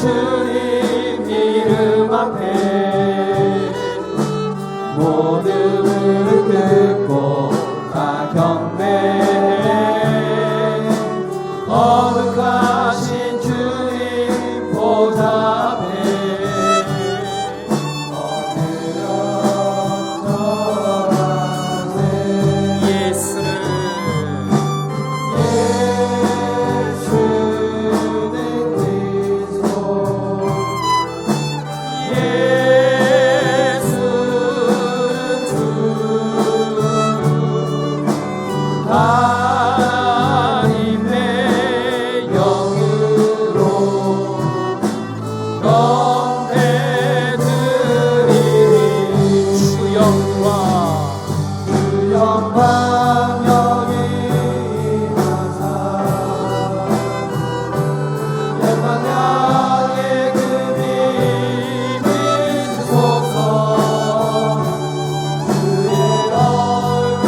주님 이름 앞에 모든 무릎 꿇고 다 경배해. 거룩하신 주님 보좌 앞에 엎드려 절하세. 예수는 하나님의 영으로 경배드리니 주 영광 여기 임하사 열방향의 금이 비추소서. 주의 얼굴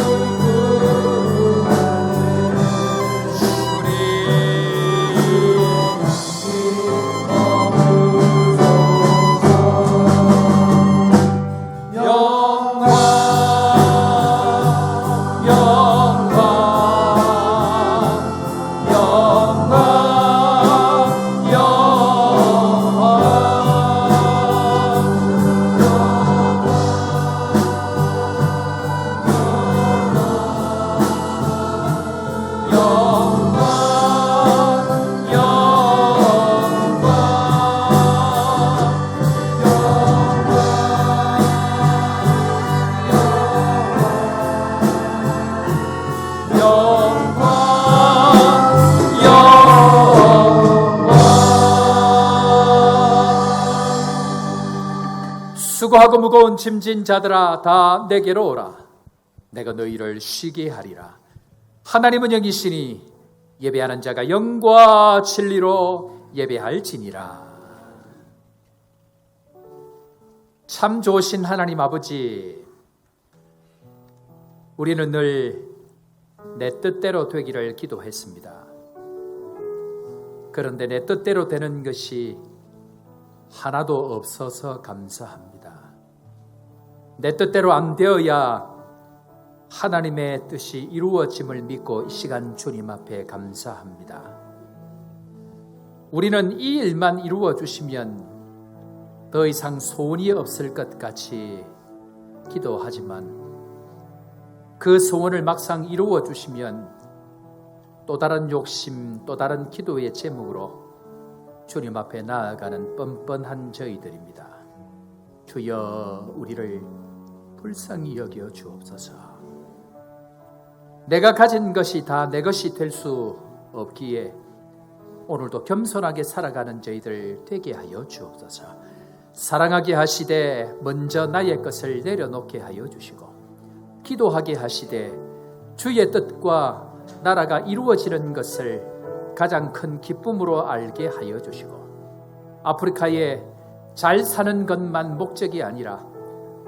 수고하고 무거운 짐진 자들아 다 내게로 오라. 내가 너희를 쉬게 하리라. 하나님은 영이시니 예배하는 자가 영과 진리로 예배할지니라. 참 좋으신 하나님 아버지, 우리는 늘 내 뜻대로 되기를 기도했습니다. 그런데 내 뜻대로 되는 것이 하나도 없어서 감사합니다. 내 뜻대로 안 되어야 하나님의 뜻이 이루어짐을 믿고 이 시간 주님 앞에 감사합니다. 우리는 이 일만 이루어 주시면 더 이상 소원이 없을 것 같이 기도하지만 그 소원을 막상 이루어 주시면 또 다른 욕심, 또 다른 기도의 제목으로 주님 앞에 나아가는 뻔뻔한 저희들입니다. 주여 우리를 불쌍히 여겨 주옵소서. 내가 가진 것이 다 내 것이 될 수 없기에 오늘도 겸손하게 살아가는 저희들 되게 하여 주옵소서. 사랑하게 하시되 먼저 나의 것을 내려놓게 하여 주시고, 기도하게 하시되 주의 뜻과 나라가 이루어지는 것을 가장 큰 기쁨으로 알게 하여 주시고, 아프리카에 잘 사는 것만 목적이 아니라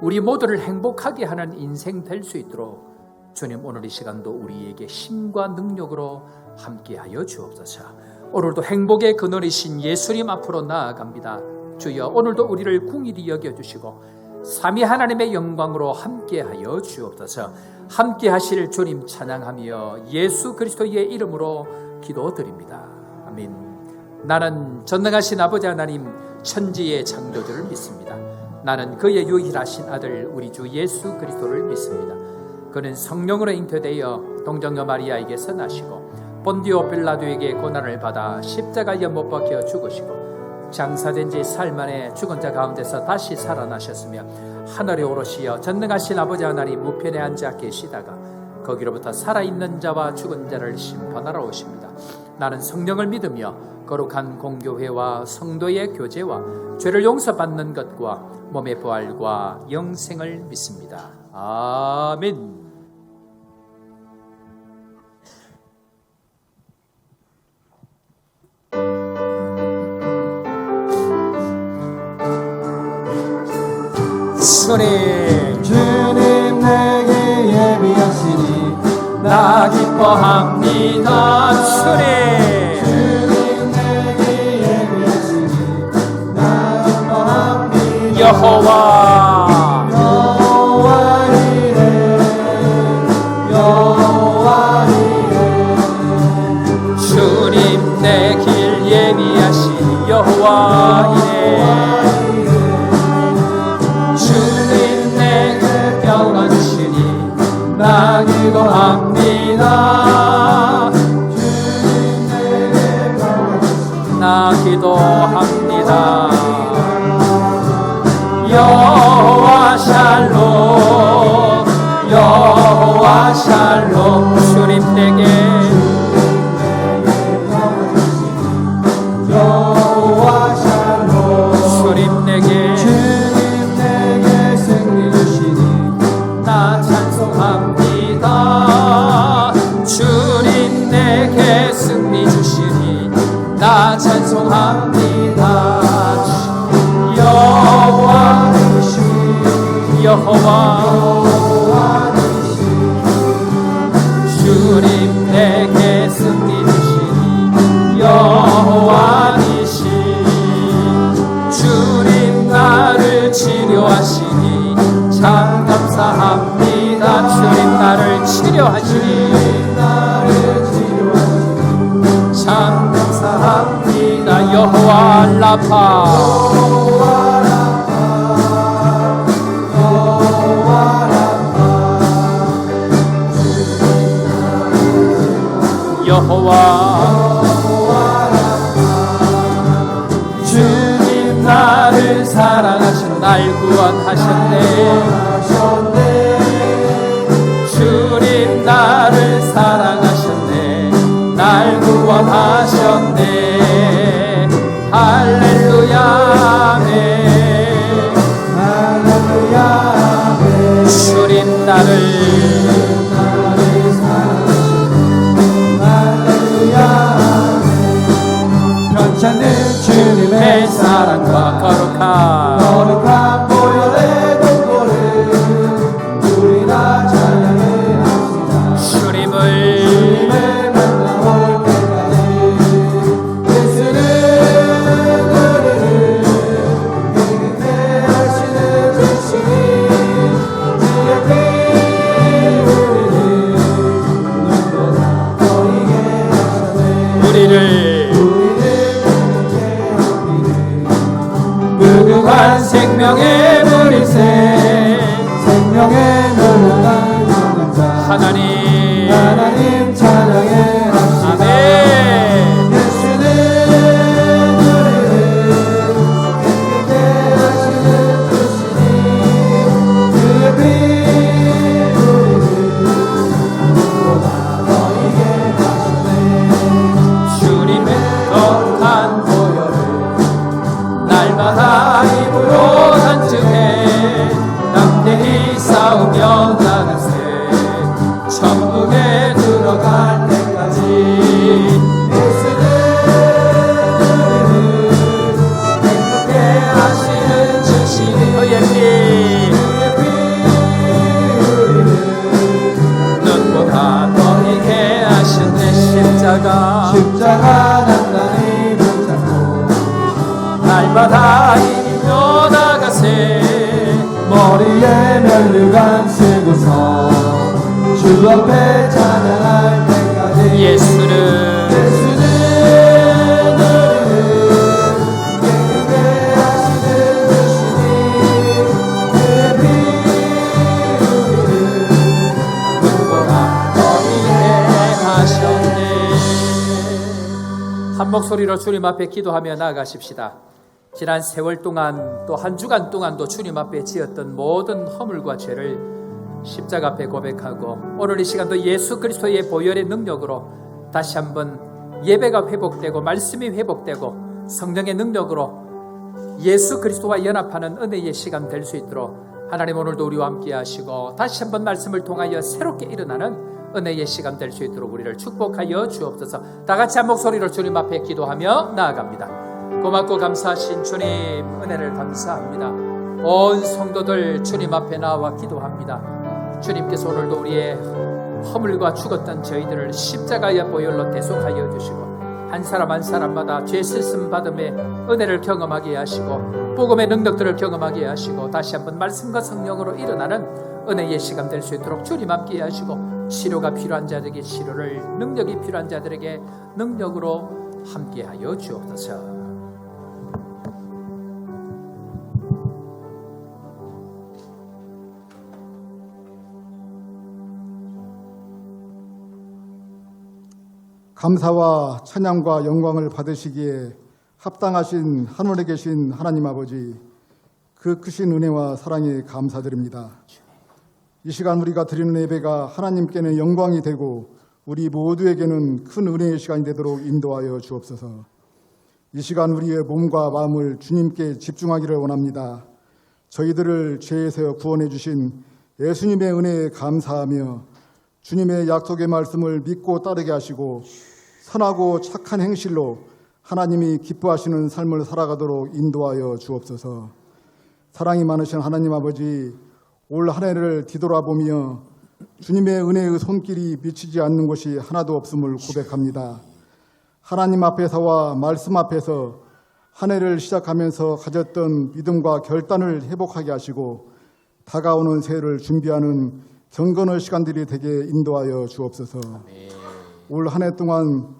우리 모두를 행복하게 하는 인생 될 수 있도록 주님 오늘 이 시간도 우리에게 힘과 능력으로 함께하여 주옵소서. 오늘도 행복의 근원이신 예수님 앞으로 나아갑니다. 주여 오늘도 우리를 궁일이 여겨주시고 삼위 하나님의 영광으로 함께하여 주옵소서. 함께하실 주님 찬양하며 예수 그리스도의 이름으로 기도드립니다. 아멘. 나는 전능하신 아버지 하나님 천지의 창조주를 믿습니다. 나는 그의 유일하신 아들 우리 주 예수 그리스도를 믿습니다. 그는 성령으로 잉태되어 동정녀 마리아에게서 나시고 본디오 빌라도에게 고난을 받아 십자가에 못 박혀 죽으시고 장사된 지 사흘 만에 죽은 자 가운데서 다시 살아나셨으며 하늘에 오르시어 전능하신 아버지 하나님 우편에 앉아 계시다가 거기로부터 살아있는 자와 죽은 자를 심판하러 오십니다. 나는 성령을 믿으며 거룩한 공교회와 성도의 교제와 죄를 용서받는 것과 몸의 부활과 영생을 믿습니다. 아멘. 주님 내게 예비하시니 나 기뻐합니다. 주님 내게 예비하시니 여호와 주님 내 길 예비하시니 여호와 이래 주님 내게 평안 주시니 나 기도합니다. 주님 내게 평안 주시니 나 기도합니다. 여호와 샬롬 여호와 샬롬 주님 내게 여호와 샬롬 주님 내게 승리 주시니 나 찬송합니다. 주님 내게 승리 주시니 나 찬송합니다. 여호와 주님 내게 승리 주시니 여호와이시 주님 나를 치료하시니 참 감사합니다. 주님 나를 치료하시니 참 감사합니다. 여호와 라파 여호와 주님 나를 사랑하신 날 구원하셨네. 주님 나를 사랑하셨네. 날 구원하셨네. 할렐루야 아멘. 할렐루야 아멘. 주님 나를 변찮는 주님의 사랑과 거룩한 보혈의 동거를 우리 다 찬양해 합시다. 주님을 만나볼 때까지 예수는 우리를 깨끗게 하시는 주시니 주의 피 우리를 눈보다 보이게 하셨네. 우리를 무궁한 생명의 물이새 생명의 물러간 자 하나님 찬양해 합시다. 아멘. 예수는 우리를 깨끗게 하시는 주시니 주의 피 우리를 눈보다 너희게 하셨네. 주님의 거룩한 보혈을 날마다 입으로 간증해 담대히 싸우며 나가세 천국에 들어갈 때까지 예수는 우리를 행복해 하시는 주시니 그의 피 우리를 눈보다 너희게 하셨네. 십자가 단단히 붙잡고 날마다 이기며 나가세 머리에 면류관 쓰고서 주 앞에 찬양할 때까지 예수는 우리를 깨끗게 하시는 주시니 그의 피 우리를 눈보다 너희게 하셨네. 한 목소리로 주님 앞에 기도하며 나아가십시다. 지난 세월 동안 또 한 주간 동안도 주님 앞에 지었던 모든 허물과 죄를 십자가 앞에 고백하고 오늘 이 시간도 예수 그리스도의 보혈의 능력으로 다시 한번 예배가 회복되고 말씀이 회복되고 성령의 능력으로 예수 그리스도와 연합하는 은혜의 시간 될 수 있도록 하나님 오늘도 우리와 함께 하시고 다시 한번 말씀을 통하여 새롭게 일어나는 은혜의 시간 될 수 있도록 우리를 축복하여 주옵소서. 다 같이 한 목소리로 주님 앞에 기도하며 나아갑니다. 고맙고 감사하신 주님 은혜를 감사합니다. 온 성도들 주님 앞에 나와 기도합니다. 주님께서 오늘도 우리의 허물과 죽었던 저희들을 십자가의 보혈로 대속하여 주시고 한 사람 한 사람마다 죄 씻음 받음의 은혜를 경험하게 하시고 복음의 능력들을 경험하게 하시고 다시 한번 말씀과 성령으로 일어나는 은혜의 시간 될 수 있도록 주님 함께 하시고 치료가 필요한 자들에게 치료를, 능력이 필요한 자들에게 능력으로 함께하여 주옵소서. 감사와 찬양과 영광을 받으시기에 합당하신 하늘에 계신 하나님 아버지, 그 크신 은혜와 사랑에 감사드립니다. 이 시간 우리가 드리는 예배가 하나님께는 영광이 되고 우리 모두에게는 큰 은혜의 시간이 되도록 인도하여 주옵소서. 이 시간 우리의 몸과 마음을 주님께 집중하기를 원합니다. 저희들을 죄에서 구원해 주신 예수님의 은혜에 감사하며 주님의 약속의 말씀을 믿고 따르게 하시고 선하고 착한 행실로 하나님이 기뻐하시는 삶을 살아가도록 인도하여 주옵소서. 사랑이 많으신 하나님 아버지, 올 한 해를 뒤돌아보며 주님의 은혜의 손길이 미치지 않는 곳이 하나도 없음을 고백합니다. 하나님 앞에서와 말씀 앞에서 한 해를 시작하면서 가졌던 믿음과 결단을 회복하게 하시고 다가오는 새해를 준비하는 경건의 시간들이 되게 인도하여 주옵소서. 올 한 해 동안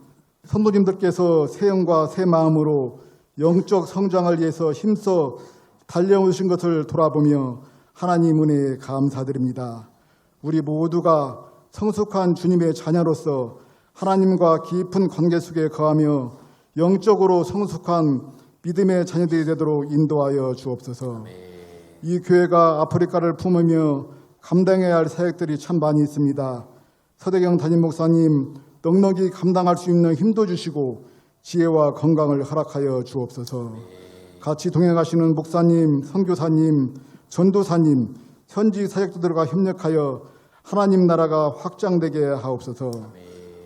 성도님들께서 새 영과 새 마음으로 영적 성장을 위해서 힘써 달려오신 것을 돌아보며 하나님 은혜에 감사드립니다. 우리 모두가 성숙한 주님의 자녀로서 하나님과 깊은 관계 속에 거하며 영적으로 성숙한 믿음의 자녀들이 되도록 인도하여 주옵소서. 이 교회가 아프리카를 품으며 감당해야 할 사역들이 참 많이 있습니다. 서대경 담임 목사님 넉넉히 감당할 수 있는 힘도 주시고 지혜와 건강을 허락하여 주옵소서. 같이 동행하시는 목사님, 선교사님, 전도사님, 현지 사역자들과 협력하여 하나님 나라가 확장되게 하옵소서.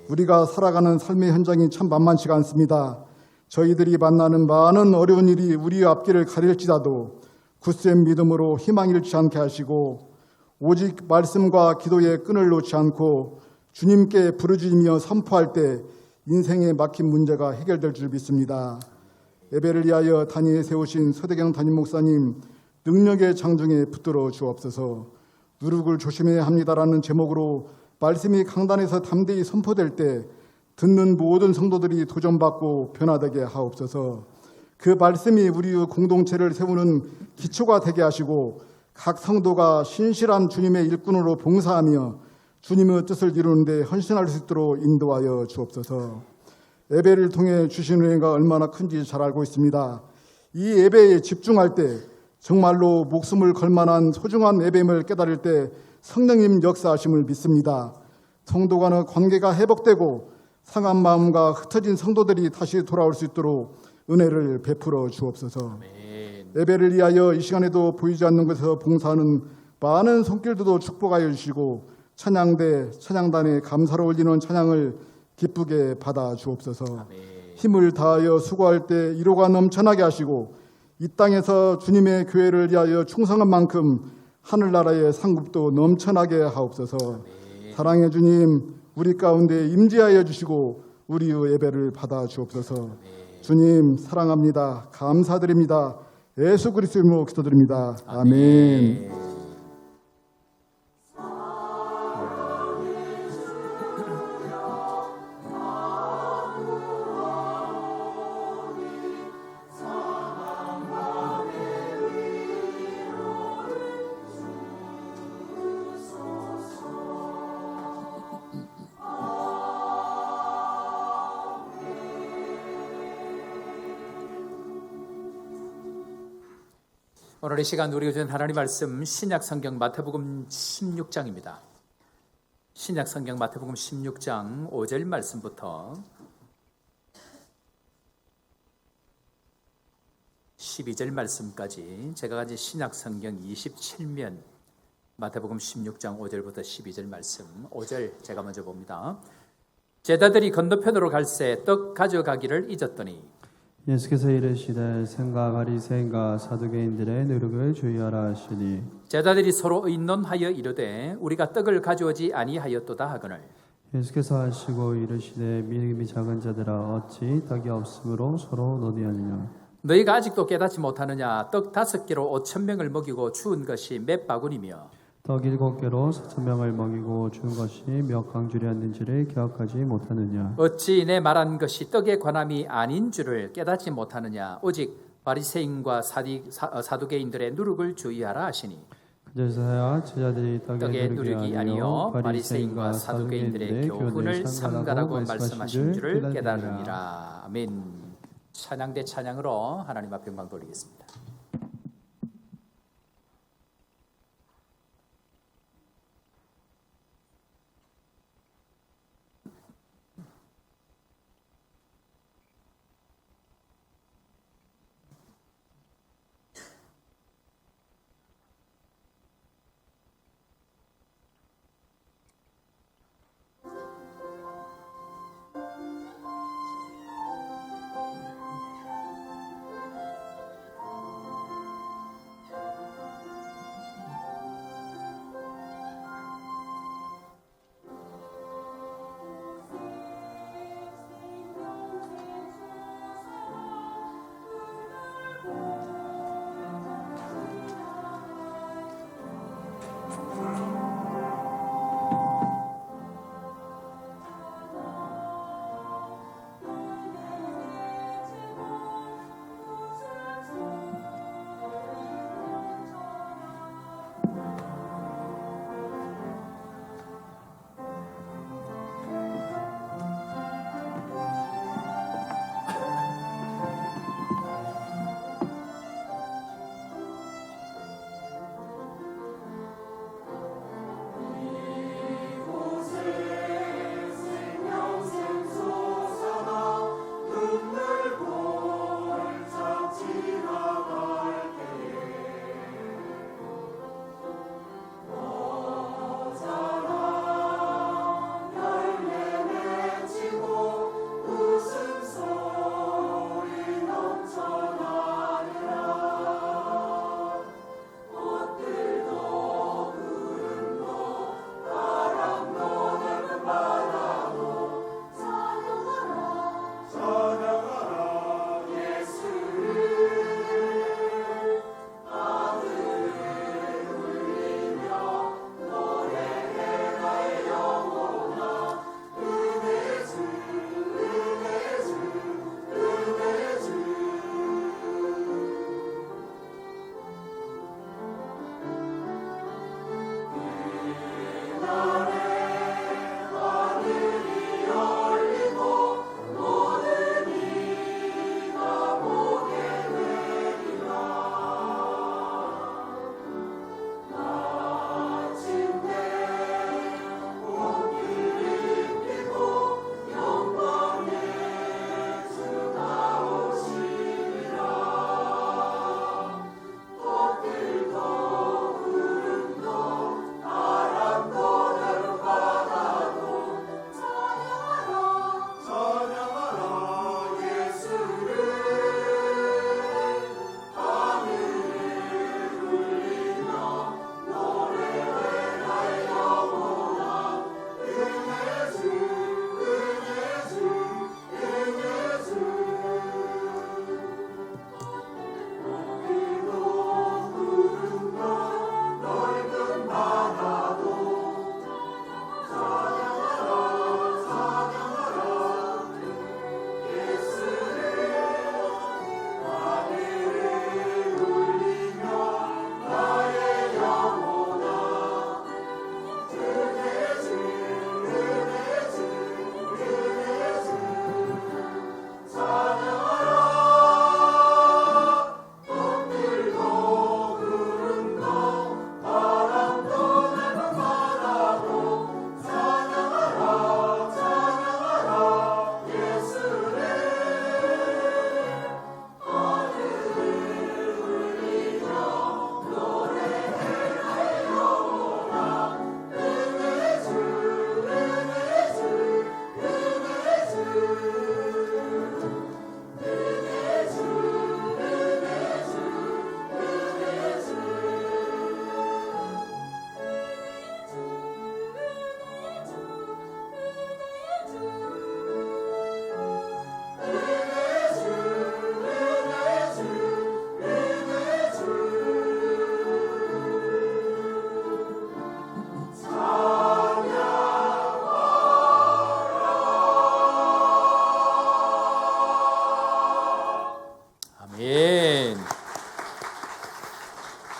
우리가 살아가는 삶의 현장이 참 만만치가 않습니다. 저희들이 만나는 많은 어려운 일이 우리의 앞길을 가릴지라도 굳센 믿음으로 희망 잃지 않게 하시고 오직 말씀과 기도의 끈을 놓지 않고 주님께 부르짖으며 선포할 때 인생에 막힌 문제가 해결될 줄 믿습니다. 예배를 위하여 단위에 세우신 서대경 담임 목사님 능력의 장중에 붙들어 주옵소서. 누룩을 조심해야 합니다라는 제목으로 말씀이 강단에서 담대히 선포될 때 듣는 모든 성도들이 도전받고 변화되게 하옵소서. 그 말씀이 우리의 공동체를 세우는 기초가 되게 하시고 각 성도가 신실한 주님의 일꾼으로 봉사하며 주님의 뜻을 이루는데 헌신할 수 있도록 인도하여 주옵소서. 예배를 통해 주신 은혜가 얼마나 큰지 잘 알고 있습니다. 이 예배에 집중할 때 정말로 목숨을 걸 만한 소중한 예배임을 깨달을 때 성령님 역사하심을 믿습니다. 성도 간의 관계가 회복되고 상한 마음과 흩어진 성도들이 다시 돌아올 수 있도록 은혜를 베풀어 주옵소서. 예배를 위하여 이 시간에도 보이지 않는 곳에서 봉사하는 많은 손길들도 축복하여 주시고 찬양대, 찬양단에 감사로 올리는 찬양을 기쁘게 받아 주옵소서. 힘을 다하여 수고할 때 위로가 넘쳐나게 하시고 이 땅에서 주님의 교회를 위하여 충성한 만큼 하늘나라의 상급도 넘쳐나게 하옵소서. 사랑의 주님, 우리 가운데 임재하여 주시고 우리의 예배를 받아 주옵소서. 주님 사랑합니다. 감사드립니다. 예수 그리스도 이름으로 기도드립니다. 아멘. 오늘 이 시간 우리가 주는 하나님 말씀 신약성경 마태복음 16장입니다. 신약성경 마태복음 16장 5절 말씀부터 12절 말씀까지 제가 가진 신약성경 27면 마태복음 16장 5절부터 12절 말씀 5절 제가 먼저 봅니다. 제자들이 건너편으로 갈새 떡 가져가기를 잊었더니 예수께서 이르시되 생과 바리새인과 사두개인들의 누룩을 주의하라 하시니 제자들이 서로 의논하여 이르되 우리가 떡을 가져오지 아니하였도다 하거늘 예수께서 하시고 이르시되 믿음이 작은 자들아 어찌 떡이 없으므로 서로 논의하느냐. 너희가 아직도 깨닫지 못하느냐. 떡 5개로 5,000명을 먹이고 주은 것이 몇 바구니며 떡 7개로 4,000명을 먹이고 준 것이 몇 강줄이었는지를 기억하지 못하느냐. 어찌 내 말한 것이 떡에 관함이 아닌 줄을 깨닫지 못하느냐. 오직 바리새인과 사두개인들의 누룩을 주의하라 하시니 그제서야 제자들이 떡의 떡의 누룩이 누룩이 아니요 아니요 바리새인과 사두개인들의 교훈을 삼가라고 말씀하신 줄을 깨달으니라. 아멘. 찬양 대 찬양으로 하나님 앞에 영광 돌리겠습니다.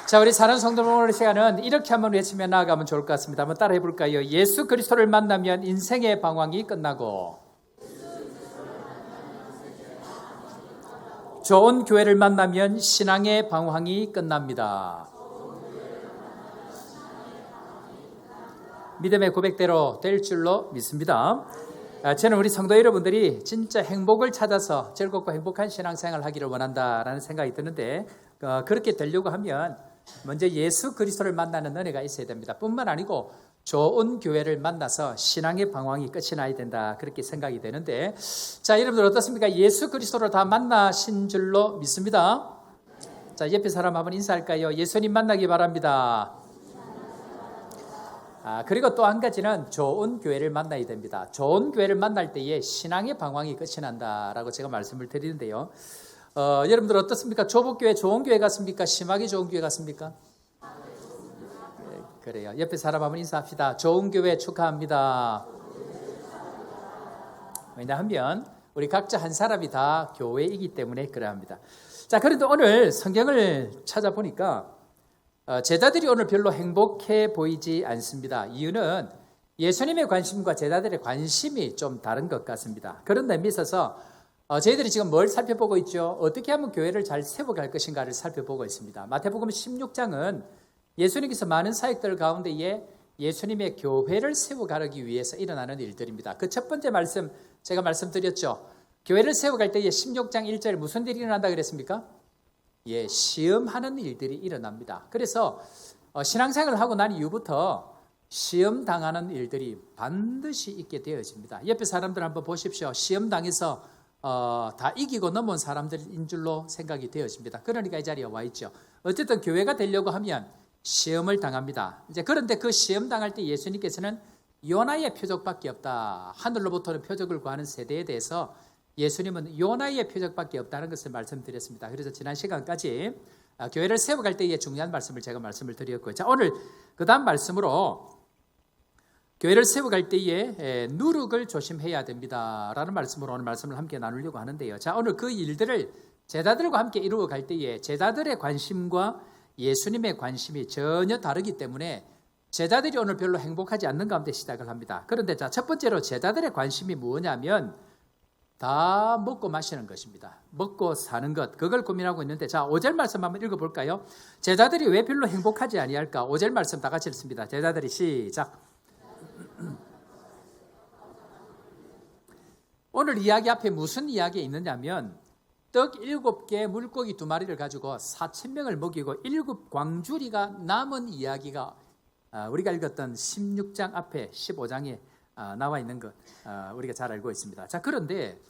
자, 우리 사랑하는 성도들, 오늘 시간은 이렇게 한번 외치며 나아가면 좋을 것 같습니다. 한번 따라해 볼까요? 예수 그리스도를 만나면 인생의 방황이 끝나고, 좋은 교회를 만나면 신앙의 방황이 끝납니다. 믿음의 고백대로 될 줄로 믿습니다. 저는 우리 성도 여러분들이 진짜 행복을 찾아서 즐겁고 행복한 신앙생활을 하기를 원한다라는 생각이 드는데, 그렇게 되려고 하면 먼저 예수 그리스도를 만나는 은혜가 있어야 됩니다. 뿐만 아니고 좋은 교회를 만나서 신앙의 방황이 끝이 나야 된다, 그렇게 생각이 되는데, 자, 여러분들 어떻습니까? 예수 그리스도를 다 만나신 줄로 믿습니다. 자, 옆에 사람 한번 인사할까요? 예수님 만나기 바랍니다. 그리고 또 한 가지는 좋은 교회를 만나야 됩니다. 좋은 교회를 만날 때에 신앙의 방황이 끝이 난다라고 제가 말씀을 드리는데요. 여러분들 어떻습니까? 조복교회 좋은 교회 같습니까? 심하게 좋은 교회 같습니까? 네, 그래요. 옆에 사람 한번 인사합시다. 좋은 교회 축하합니다. 왜냐하면 우리 각자 한 사람이 다 교회이기 때문에 그러합니다. 자, 그런데 오늘 성경을 찾아보니까 제자들이 오늘 별로 행복해 보이지 않습니다. 이유는 예수님의 관심과 제자들의 관심이 좀 다른 것 같습니다. 그런 의미에 있어서 저희들이 지금 뭘 살펴보고 있죠? 어떻게 하면 교회를 잘 세워갈 것인가를 살펴보고 있습니다. 마태복음 16장은 예수님께서 많은 사역들 가운데에 예수님의 교회를 세워가기 위해서 일어나는 일들입니다. 그 첫 번째 말씀 제가 말씀드렸죠. 교회를 세워갈 때에 16장 1절에 무슨 일이 일어난다 그랬습니까? 예, 시험하는 일들이 일어납니다. 그래서 신앙생활을 하고 난 이후부터 시험 당하는 일들이 반드시 있게 되어집니다. 옆에 사람들 한번 보십시오. 시험 당해서 다 이기고 넘어온 사람들인 줄로 생각이 되어집니다. 그러니까 이 자리에 와 있죠. 어쨌든 교회가 되려고 하면 시험을 당합니다. 이제 그런데 그 시험 당할 때 예수님께서는 요나의 표적밖에 없다, 하늘로부터는 표적을 구하는 세대에 대해서 예수님은 요나의 표적밖에 없다는 것을 말씀드렸습니다. 그래서 지난 시간까지 교회를 세워갈 때의 중요한 말씀을 제가 말씀을 드렸고요. 자, 오늘 그 다음 말씀으로 교회를 세워갈 때에 누룩을 조심해야 됩니다라는 말씀으로 오늘 말씀을 함께 나누려고 하는데요. 자, 오늘 그 일들을 제자들과 함께 이루어갈 때에 제자들의 관심과 예수님의 관심이 전혀 다르기 때문에 제자들이 오늘 별로 행복하지 않는 가운데 시작을 합니다. 그런데 자, 첫 번째로 제자들의 관심이 뭐냐면 다 먹고 마시는 것입니다. 먹고 사는 것, 그걸 고민하고 있는데, 자, 5절 말씀 한번 읽어볼까요? 제자들이 왜 별로 행복하지 아니할까? 5절 말씀 다 같이 읽습니다. 제자들이 시작. 오늘 이야기 앞에 무슨 이야기가 있느냐면 떡 7개, 물고기 2마리를 가지고 4,000명을 먹이고 7광주리가 남은 이야기가 우리가 읽었던 16장 앞에 15장에 나와 있는 것 우리가 잘 알고 있습니다. 자, 그런데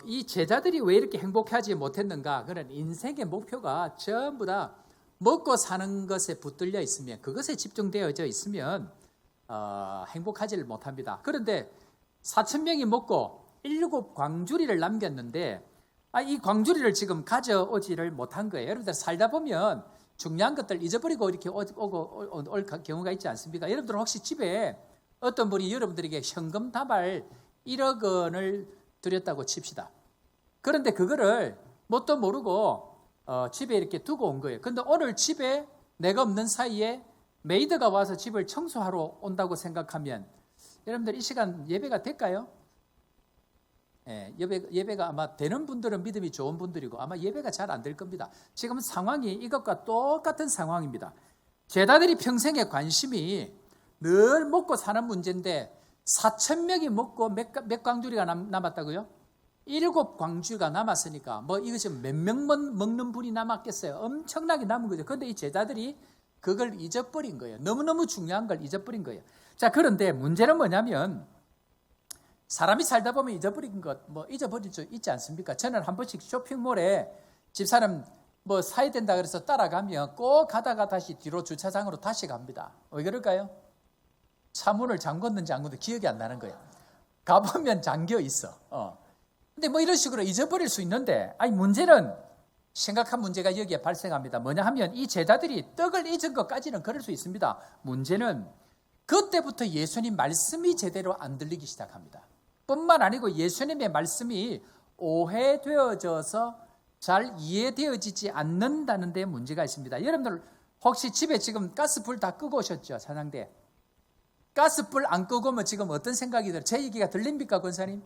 이 제자들이 왜 이렇게 행복하지 못했는가? 그런 인생의 목표가 전부 다 먹고 사는 것에 붙들려 있으면, 그것에 집중되어져 있으면 행복하지를 못합니다. 그런데 4,000명이 먹고 7광주리를 남겼는데 이 광주리를 지금 가져오지를 못한 거예요. 여러분들 살다 보면 중요한 것들 잊어버리고 이렇게 올 경우가 있지 않습니까? 여러분들 혹시 집에 어떤 분이 여러분들에게 현금 다발 1억 원을 드렸다고 칩시다. 그런데 그거를 뭣도 모르고 집에 이렇게 두고 온 거예요. 그런데 오늘 집에 내가 없는 사이에 메이드가 와서 집을 청소하러 온다고 생각하면 여러분들 이 시간 예배가 될까요? 예, 예배가 아마 되는 분들은 믿음이 좋은 분들이고 아마 예배가 잘 안 될 겁니다. 지금 상황이 이것과 똑같은 상황입니다. 제자들이 평생의 관심이 늘 먹고 사는 문제인데 4,000명이 먹고 몇 광주리가 남았다고요? 7광주리가 남았으니까 뭐 이것이 몇 명 먹는 분이 남았겠어요? 엄청나게 남은 거죠. 그런데 이 제자들이 그걸 잊어버린 거예요. 너무너무 중요한 걸 잊어버린 거예요. 자, 그런데 문제는 뭐냐면 사람이 살다 보면 잊어버린 것, 뭐 잊어버릴 수 있지 않습니까? 저는 한 번씩 쇼핑몰에 집사람 뭐 사야 된다 그래서 따라가면 꼭 가다가 다시 뒤로 주차장으로 다시 갑니다. 왜 그럴까요? 차문을 잠궜는지 안 잠궜는지 기억이 안 나는 거예요. 가보면 잠겨 있어. 근데 뭐 이런 식으로 잊어버릴 수 있는데, 아니 문제는 심각한 문제가 여기에 발생합니다. 뭐냐 하면 이 제자들이 떡을 잊은 것까지는 그럴 수 있습니다. 문제는 그때부터 예수님 말씀이 제대로 안 들리기 시작합니다. 뿐만 아니고 예수님의 말씀이 오해되어져서 잘 이해되어지지 않는다는 데 문제가 있습니다. 여러분들 혹시 집에 지금 가스불 다 끄고 오셨죠? 사장대. 가스불 안 끄고 오면 지금 어떤 생각이 들어요? 제 얘기가 들립니까, 권사님?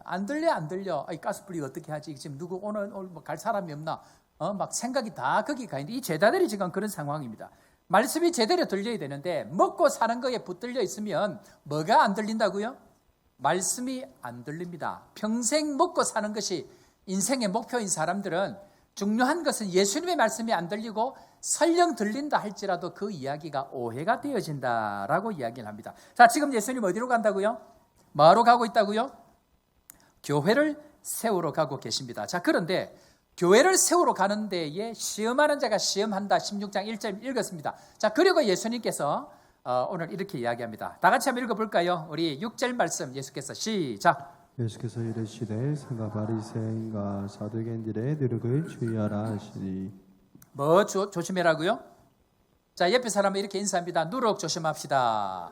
안 들려. 아이, 가스불이 어떻게 하지? 지금 누구 오늘 뭐 갈 사람이 없나? 막 생각이 다 거기 가 있는데 이 제자들이 지금 그런 상황입니다. 말씀이 제대로 들려야 되는데 먹고 사는 거에 붙들려 있으면 뭐가 안 들린다고요? 말씀이 안 들립니다. 평생 먹고 사는 것이 인생의 목표인 사람들은 중요한 것은 예수님의 말씀이 안 들리고 설령 들린다 할지라도 그 이야기가 오해가 되어진다라고 이야기를 합니다. 자, 지금 예수님 어디로 간다고요? 뭐하러 가고 있다고요? 교회를 세우러 가고 계십니다. 자, 그런데 교회를 세우러 가는 데에 시험하는 자가 시험한다. 16장 1절 읽었습니다. 자, 그리고 예수님께서 오늘 이렇게 이야기합니다. 다 같이 한번 읽어볼까요? 우리 6절 말씀 예수께서 시작. 예수께서 이르시되 상가 바리새인과 사두개인들의 누룩을 주의하라 하시니 뭐 조심해라고요? 자, 옆에 사람은 이렇게 인사합니다. 누룩 조심합시다.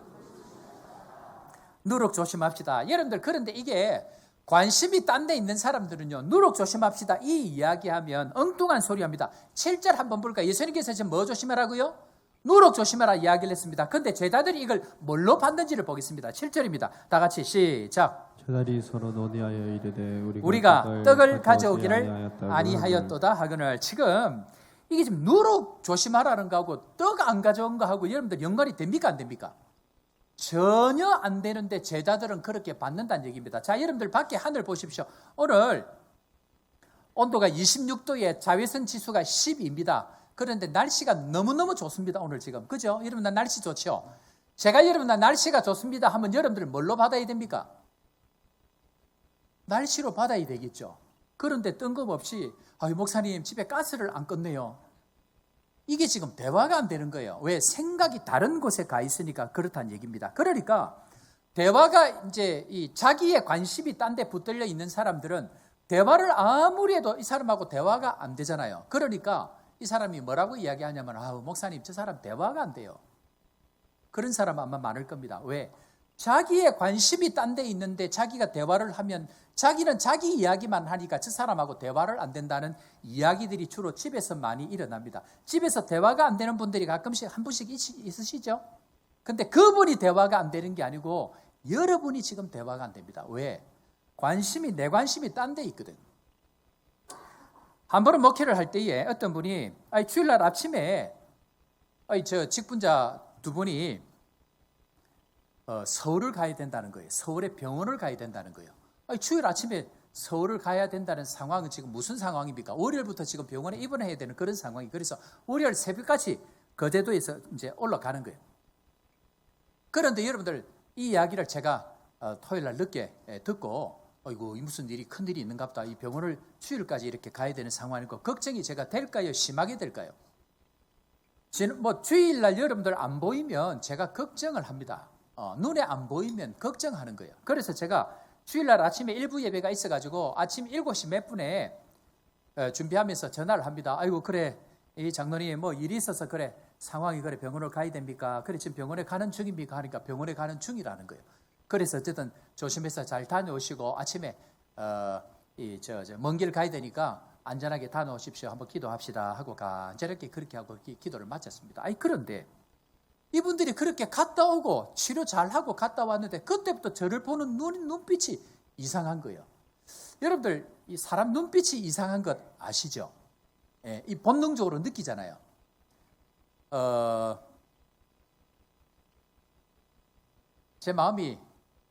누룩 조심합시다. 여러분들 그런데 이게 관심이 딴 데 있는 사람들은요, 누룩 조심합시다 이 이야기하면 엉뚱한 소리 합니다. 7절 한번 볼까요? 예수님께서 지금 뭐 조심하라고요? 누룩 조심하라 이야기를 했습니다. 그런데 제자들이 이걸 뭘로 받는지를 보겠습니다. 7절입니다. 다 같이 시작. 제자들이 서로 논의하여 이르되 우리가 떡을 가져오기를 아니하였도다 하거늘. 지금 이게 지금 누룩 조심하라는 거하고 떡 안 가져온 거하고 여러분들 연관이 됩니까 안 됩니까? 전혀 안 되는데 제자들은 그렇게 받는다는 얘기입니다. 자, 여러분들 밖에 하늘 보십시오. 오늘 온도가 26도에 자외선 지수가 10입니다. 그런데 날씨가 너무너무 좋습니다. 오늘 지금. 그죠? 여러분 날 날씨 좋죠? 제가 여러분 날 날씨가 좋습니다 하면 여러분들 뭘로 받아야 됩니까? 날씨로 받아야 되겠죠. 그런데 뜬금없이 목사님 집에 가스를 안 껐네요. 이게 지금 대화가 안 되는 거예요. 왜? 생각이 다른 곳에 가 있으니까 그렇다는 얘기입니다. 그러니까 대화가 이제 이 자기의 관심이 딴 데 붙들려 있는 사람들은 대화를 아무리 해도 이 사람하고 대화가 안 되잖아요. 그러니까 이 사람이 뭐라고 이야기하냐면 목사님 저 사람 대화가 안 돼요. 그런 사람 아마 많을 겁니다. 왜? 자기의 관심이 딴 데 있는데 자기가 대화를 하면 자기는 자기 이야기만 하니까 저 사람하고 대화를 안 된다는 이야기들이 주로 집에서 많이 일어납니다. 집에서 대화가 안 되는 분들이 가끔씩 한 분씩 있으시죠? 근데 그분이 대화가 안 되는 게 아니고 여러분이 지금 대화가 안 됩니다. 왜? 내 관심이 딴 데 있거든. 한 번은 목회를 할 때에 어떤 분이 주일날 아침에 저 직분자 두 분이 서울을 가야 된다는 거예요. 서울에 병원을 가야 된다는 거예요. 주일 아침에 서울을 가야 된다는 상황은 지금 무슨 상황입니까? 월요일부터 지금 병원에 입원해야 되는 그런 상황이. 그래서 월요일 새벽까지 거제도에서 이제 올라가는 거예요. 그런데 여러분들 이 이야기를 제가 토요일 날 늦게 듣고 아이고 무슨 일이 큰 일이 있는가 보다. 이 병원을 주일까지 이렇게 가야 되는 상황이고 걱정이 제가 될까요? 심하게 될까요? 뭐 주일날 여러분들 안 보이면 제가 걱정을 합니다. 눈에 안 보이면 걱정하는 거예요. 그래서 제가 주일날 아침에 일부 예배가 있어가지고 아침 7시 몇 분에 준비하면서 전화를 합니다. 아이고 그래 이 장로님 뭐 일이 있어서 그래 상황이 그래 병원을 가야 됩니까? 그래 지금 병원에 가는 중입니까? 하니까 병원에 가는 중이라는 거예요. 그래서 어쨌든 조심해서 잘 다녀오시고 아침에 먼 길 가야 되니까 안전하게 다녀오십시오. 한번 기도합시다 하고 간절하게 그렇게 하고 기도를 마쳤습니다. 그런데 이분들이 그렇게 갔다 오고 치료 잘하고 갔다 왔는데 그때부터 저를 보는 눈빛이 이상한 거예요. 여러분들 이 사람 눈빛이 이상한 것 아시죠? 이 본능적으로 느끼잖아요. 제 마음이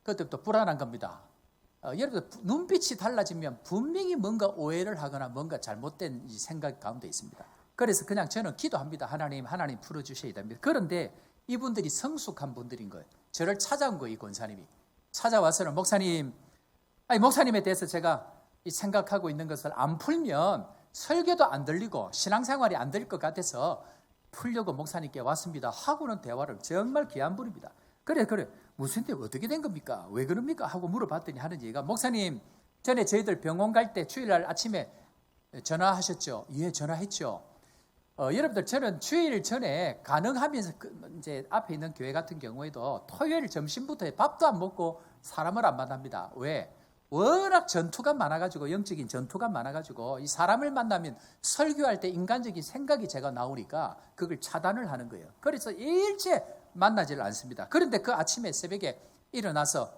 그때부터 불안한 겁니다. 여러분들 눈빛이 달라지면 분명히 뭔가 오해를 하거나 뭔가 잘못된 이 생각 가운데 있습니다. 그래서 그냥 저는 기도합니다. 하나님 풀어주셔야 됩니다. 그런데 이분들이 성숙한 분들인 거예요. 저를 찾아온 거예요. 이 권사님이 찾아와서는 목사님에 대해서 제가 생각하고 있는 것을 안 풀면 설교도 안 들리고 신앙생활이 안 될 것 같아서 풀려고 목사님께 왔습니다 하고는 대화를 정말 귀한 분입니다. 그래 무슨 일 어떻게 된 겁니까? 왜 그럽니까? 하고 물어봤더니 하는 얘기가 목사님 전에 저희들 병원 갈 때 주일날 아침에 전화하셨죠? 예, 전화했죠. 여러분들 저는 주일 전에 가능하면서 이제 앞에 있는 교회 같은 경우에도 토요일 점심부터 밥도 안 먹고 사람을 안 만납니다. 왜? 워낙 전투가 많아가지고 영적인 전투가 많아가지고 이 사람을 만나면 설교할 때 인간적인 생각이 제가 나오니까 그걸 차단을 하는 거예요. 그래서 일체 만나질 않습니다. 그런데 그 아침에 새벽에 일어나서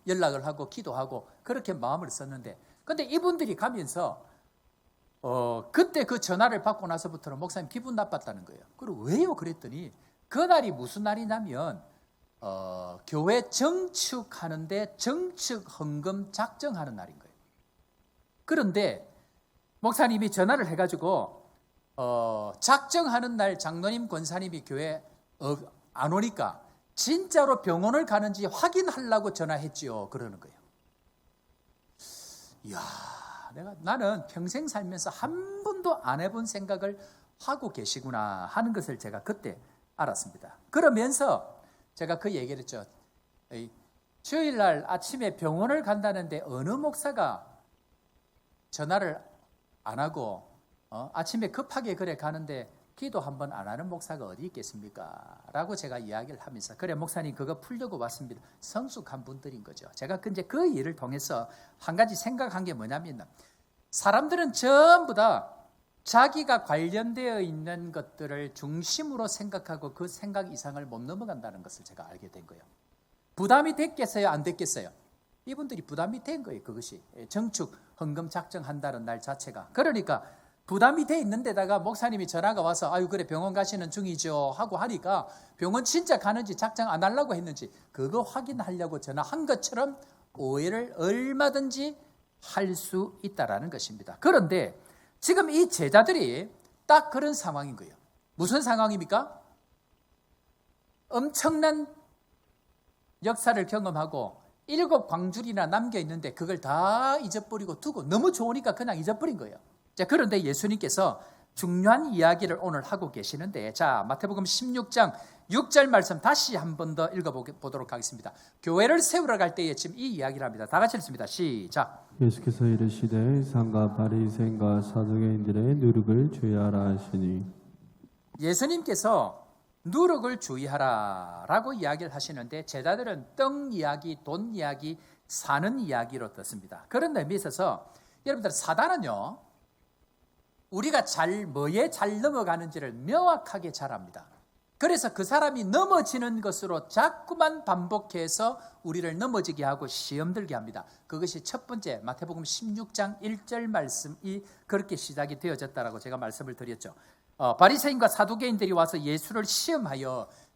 연락을 하고 기도하고 그렇게 마음을 썼는데 근데 이분들이 가면서 그때 그 전화를 받고 나서부터는 목사님 기분 나빴다는 거예요. 그리고 왜요? 그랬더니 그날이 무슨 날이냐면 교회 정축하는데 정축 헌금 작정하는 날인 거예요. 그런데 목사님이 전화를 해가지고 작정하는 날 장로님 권사님이 교회 안 오니까 진짜로 병원을 가는지 확인하려고 전화했지요. 그러는 거예요. 이야, 나는 평생 살면서 한 번도 안 해본 생각을 하고 계시구나 하는 것을 제가 그때 알았습니다. 그러면서 제가 그 얘기를 했죠. 주일날 아침에 병원을 간다는데 어느 목사가 전화를 안 하고 아침에 급하게 그래 가는데 기도 한번 안 하는 목사가 어디 있겠습니까? 라고 제가 이야기를 하면서 그래 목사님 그거 풀려고 왔습니다. 성숙한 분들인 거죠. 제가 이제 그 일을 통해서 한 가지 생각한 게 뭐냐면 사람들은 전부 다 자기가 관련되어 있는 것들을 중심으로 생각하고 그 생각 이상을 못 넘어간다는 것을 제가 알게 된 거예요. 부담이 됐겠어요? 안 됐겠어요? 이분들이 부담이 된 거예요. 그것이 정축 헌금 작정한다는 날 자체가. 그러니까 부담이 돼 있는 데다가 목사님이 전화가 와서 아유 그래 병원 가시는 중이죠 하고 하니까 병원 진짜 가는지 작정 안 하려고 했는지 그거 확인하려고 전화한 것처럼 오해를 얼마든지 할 수 있다라는 것입니다. 그런데 지금 이 제자들이 딱 그런 상황인 거예요. 무슨 상황입니까? 엄청난 역사를 경험하고 7 광줄이나 남겨 있는데 그걸 다 잊어버리고 두고 너무 좋으니까 그냥 잊어버린 거예요. 자, 그런데 예수님께서 중요한 이야기를 오늘 하고 계시는데 자, 마태복음 16장 6절 말씀 다시 한 번 더 읽어보도록 하겠습니다. 교회를 세우러 갈 때에 지금 이 이야기를 합니다. 다 같이 읽습니다. 시작. 예수께서 이르시되 상과 바리새인과 사두개인들의 누룩을 주의하라 하시니 예수님께서 누룩을 주의하라 라고 이야기를 하시는데 제자들은 떡 이야기, 돈 이야기, 사는 이야기로 듣습니다. 그런 의미에 있어서 여러분들 사단은요 우리가 뭐에 잘 넘어가는지를 명확하게 잘 압니다. 그래서 그 사람이 넘어지는 것으로 자꾸만 반복해서 우리를 넘어지게 하고 시험 들게 합니다. 그것이 첫 번째 마태복음 16장 1절 말씀이 그렇게 시작이 되어졌다라고 제가 말씀을 드렸죠. 바리새인과 사두개인들이 와서 예수를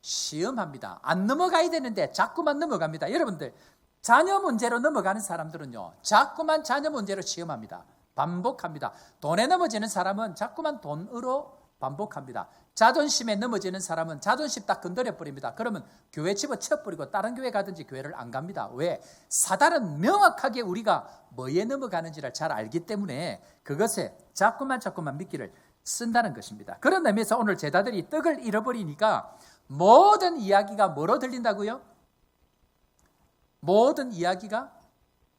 시험합니다. 안 넘어가야 되는데 자꾸만 넘어갑니다. 여러분들 자녀 문제로 넘어가는 사람들은요 자꾸만 자녀 문제로 시험합니다. 반복합니다. 돈에 넘어지는 사람은 자꾸만 돈으로 반복합니다. 자존심에 넘어지는 사람은 자존심 딱 건드려 버립니다. 그러면 교회 집어쳐버리고 다른 교회 가든지 교회를 안 갑니다. 왜? 사단은 명확하게 우리가 뭐에 넘어가는지를 잘 알기 때문에 그것에 자꾸만 미끼를 쓴다는 것입니다. 그런 의미에서 오늘 제자들이 떡을 잃어버리니까 모든 이야기가 뭐로 들린다고요? 모든 이야기가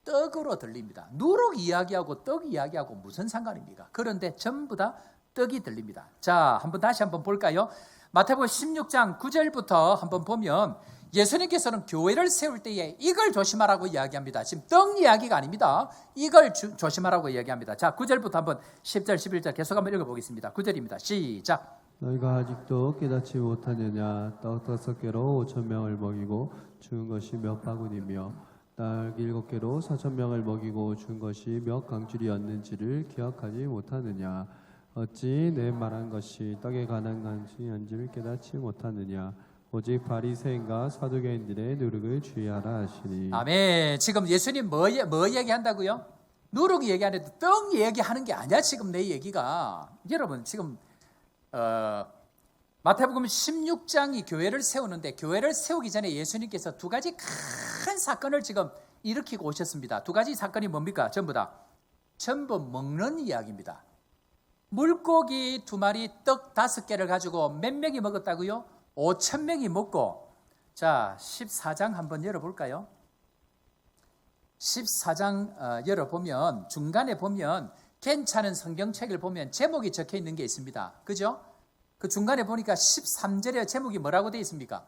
떡으로 들립니다. 누룩 이야기하고 떡 이야기하고 무슨 상관입니까? 그런데 전부 다 떡이 들립니다. 자, 다시 한번 볼까요? 마태복음 16장 9절부터 한번 보면 예수님께서는 교회를 세울 때에 이걸 조심하라고 이야기합니다. 지금 떡 이야기가 아닙니다. 이걸 조심하라고 이야기합니다. 자, 9절부터 한번 10절, 11절 계속 한번 읽어보겠습니다. 9절입니다. 시작. 너희가 아직도 깨닫지 못하느냐 떡 5개로 5,000명을 먹이고 죽은 것이 몇 바구니며 딸 7개로 4,000명을 먹이고 준 것이 몇 강줄이었는지를 기억하지 못하느냐 어찌 내 말한 것이 떡에 관한 것인지를 깨닫지 못하느냐 오직 바리새인과 사두개인들의 누룩을 주의하라 하시니 아멘. 지금 예수님 뭐 얘기한다고요? 누룩 얘기하는데 떡 얘기하는 게 아니야 지금 내 얘기가. 여러분 지금 마태복음 16장이 교회를 세우는데 교회를 세우기 전에 예수님께서 2가지 큰 사건을 지금 일으키고 오셨습니다. 2가지 사건이 뭡니까? 전부 먹는 이야기입니다. 물고기 2마리 떡 5개를 가지고 몇 명이 먹었다고요? 5,000명이 먹고. 자, 14장 한번 열어볼까요? 14장 열어보면 중간에 보면 괜찮은 성경책을 보면 제목이 적혀 있는 게 있습니다. 그죠? 그 중간에 보니까 13절에 제목이 뭐라고 되어 있습니까?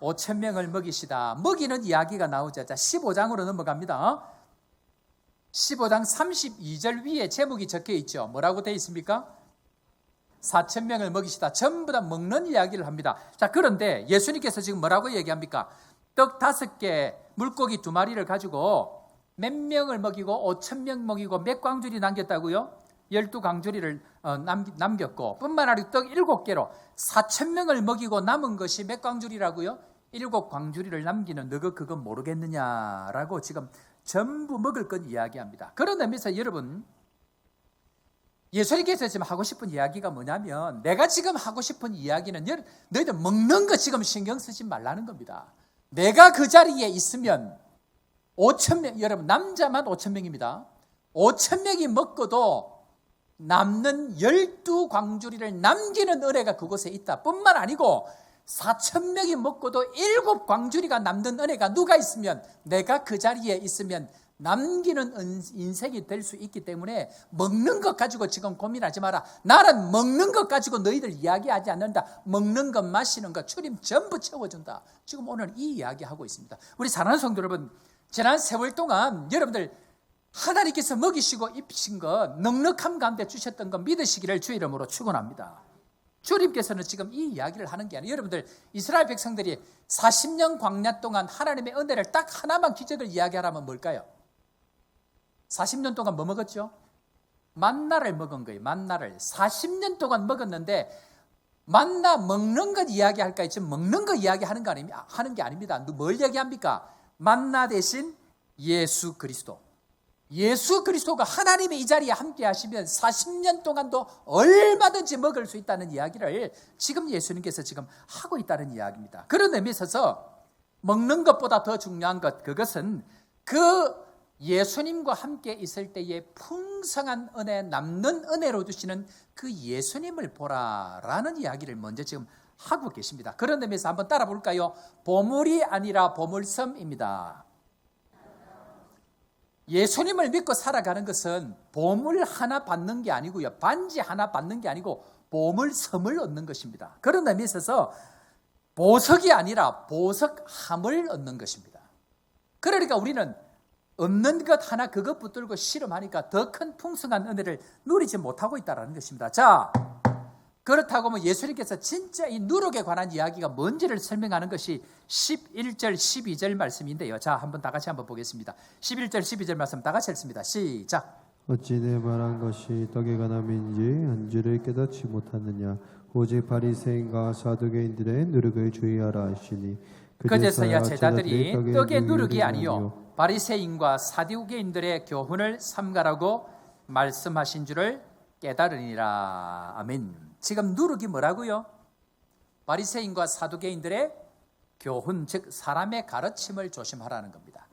5,000명을 먹이시다. 먹이는 이야기가 나오죠. 자, 15장으로 넘어갑니다. 15장 32절 위에 제목이 적혀 있죠. 뭐라고 되어 있습니까? 4,000명을 먹이시다. 전부 다 먹는 이야기를 합니다. 자, 그런데 예수님께서 지금 뭐라고 얘기합니까? 떡 5개, 물고기 2마리를 가지고 몇 명을 먹이고 5,000명 먹이고 몇 광주리 남겼다고요? 12광주리를 남겼고, 뿐만 아니라 떡 7개로 4,000명을 먹이고 남은 것이 몇 광주리라고요? 7광주리를 남기는 너가 그거 모르겠느냐라고 지금 전부 먹을 것 이야기합니다. 그런 의미에서 여러분, 예수님께서 지금 하고 싶은 이야기가 뭐냐면, 내가 지금 하고 싶은 이야기는 너희들 먹는 거 지금 신경 쓰지 말라는 겁니다. 내가 그 자리에 있으면 5,000명, 여러분 남자만 5,000명입니다. 5,000명이 먹고도 남는 12광주리를 남기는 은혜가 그곳에 있다 뿐만 아니고 4,000명이 먹고도 7광주리가 남는 은혜가 누가 있으면, 내가 그 자리에 있으면 남기는 인생이 될 수 있기 때문에 먹는 것 가지고 지금 고민하지 마라. 나는 먹는 것 가지고 너희들 이야기하지 않는다. 먹는 것, 마시는 것, 출입 전부 채워준다. 지금 오늘 이 이야기하고 있습니다. 우리 사랑하는 성도 여러분, 지난 세월 동안 여러분들 하나님께서 먹이시고 입히신 것, 넉넉함 가운데 주셨던 것 믿으시기를 주 이름으로 축원합니다. 주님께서는 지금 이 이야기를 하는 게 아니에요. 여러분들, 이스라엘 백성들이 40년 광야 동안 하나님의 은혜를 딱 하나만 기적을 이야기하라면 뭘까요? 40년 동안 뭐 먹었죠? 만나를 먹은 거예요. 만나를 40년 동안 먹었는데, 만나 먹는 것 이야기할까요? 지금 먹는 거 이야기하는 게 아닙니다. 뭘 얘기합니까? 만나 대신 예수 그리스도. 예수 그리스도가 하나님의 이 자리에 함께 하시면 40년 동안도 얼마든지 먹을 수 있다는 이야기를 지금 예수님께서 지금 하고 있다는 이야기입니다. 그런 의미에 있어서 먹는 것보다 더 중요한 것, 그것은 그 예수님과 함께 있을 때의 풍성한 은혜, 남는 은혜로 주시는 그 예수님을 보라라는 이야기를 먼저 지금 하고 계십니다. 그런 의미에서 한번 따라 볼까요? 보물이 아니라 보물섬입니다. 예수님을 믿고 살아가는 것은 보물 하나 받는 게 아니고요, 반지 하나 받는 게 아니고 보물섬을 얻는 것입니다. 그런 의미에 있어서 보석이 아니라 보석함을 얻는 것입니다. 그러니까 우리는 없는 것 하나 그것 붙들고 씨름하니까 더 큰 풍성한 은혜를 누리지 못하고 있다는 것입니다. 자, 그렇다고 하면 예수님께서 진짜 이 누룩에 관한 이야기가 뭔지를 설명하는 것이 11절, 12절 말씀인데요. 자, 한번 다 같이 한번 보겠습니다. 11절, 12절 말씀 다 같이 읽습니다. 시작. 어찌 내 말한 것이 떡에 관함인지 안주를 깨닫지 못하느냐. 오직 바리새인과 사두개인들의 누룩을 주의하라 하시니 그제서야 제자들이 떡의 누룩이 아니요 바리새인과 사두개인들의 교훈을 삼가라고 말씀하신 줄을 깨달으니라. 아멘. 지금 누룩이 뭐라고요? 바리새인과 사두개인들의 교훈, 즉 사람의 가르침을 조심하라는 겁니다.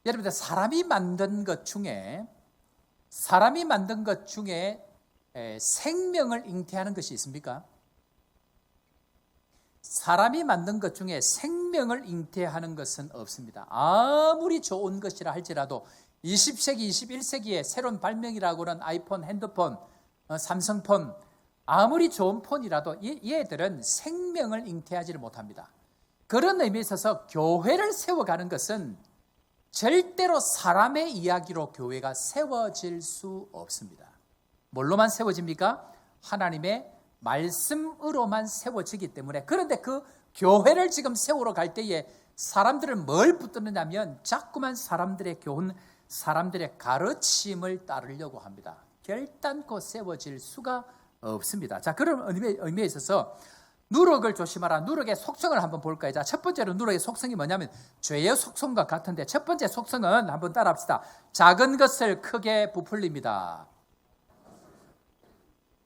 여러분들, 사람이 만든 것 중에 생명을 잉태하는 것이 있습니까? 사람이 만든 것 중에 생명을 잉태하는 것은 없습니다. 아무리 좋은 것이라 할지라도 20세기, 21세기의 새로운 발명이라고는 아이폰, 핸드폰, 삼성폰, 아무리 좋은 폰이라도 얘들은 생명을 잉태하지를 못합니다. 그런 의미에 있어서 교회를 세워가는 것은 절대로 사람의 이야기로 교회가 세워질 수 없습니다. 뭘로만 세워집니까? 하나님의 말씀으로만 세워지기 때문에. 그런데 그 교회를 지금 세우러 갈 때에 사람들은 뭘 붙드느냐면 자꾸만 사람들의 교훈, 사람들의 가르침을 따르려고 합니다. 결단코 세워질 수가 없습니다. 자, 그런 의미에 있어서 누룩을 조심하라. 누룩의 속성을 한번 볼까요? 자, 첫 번째로 누룩의 속성이 뭐냐면 죄의 속성과 같은데, 첫 번째 속성은 한번 따라합시다. 작은 것을 크게 부풀립니다.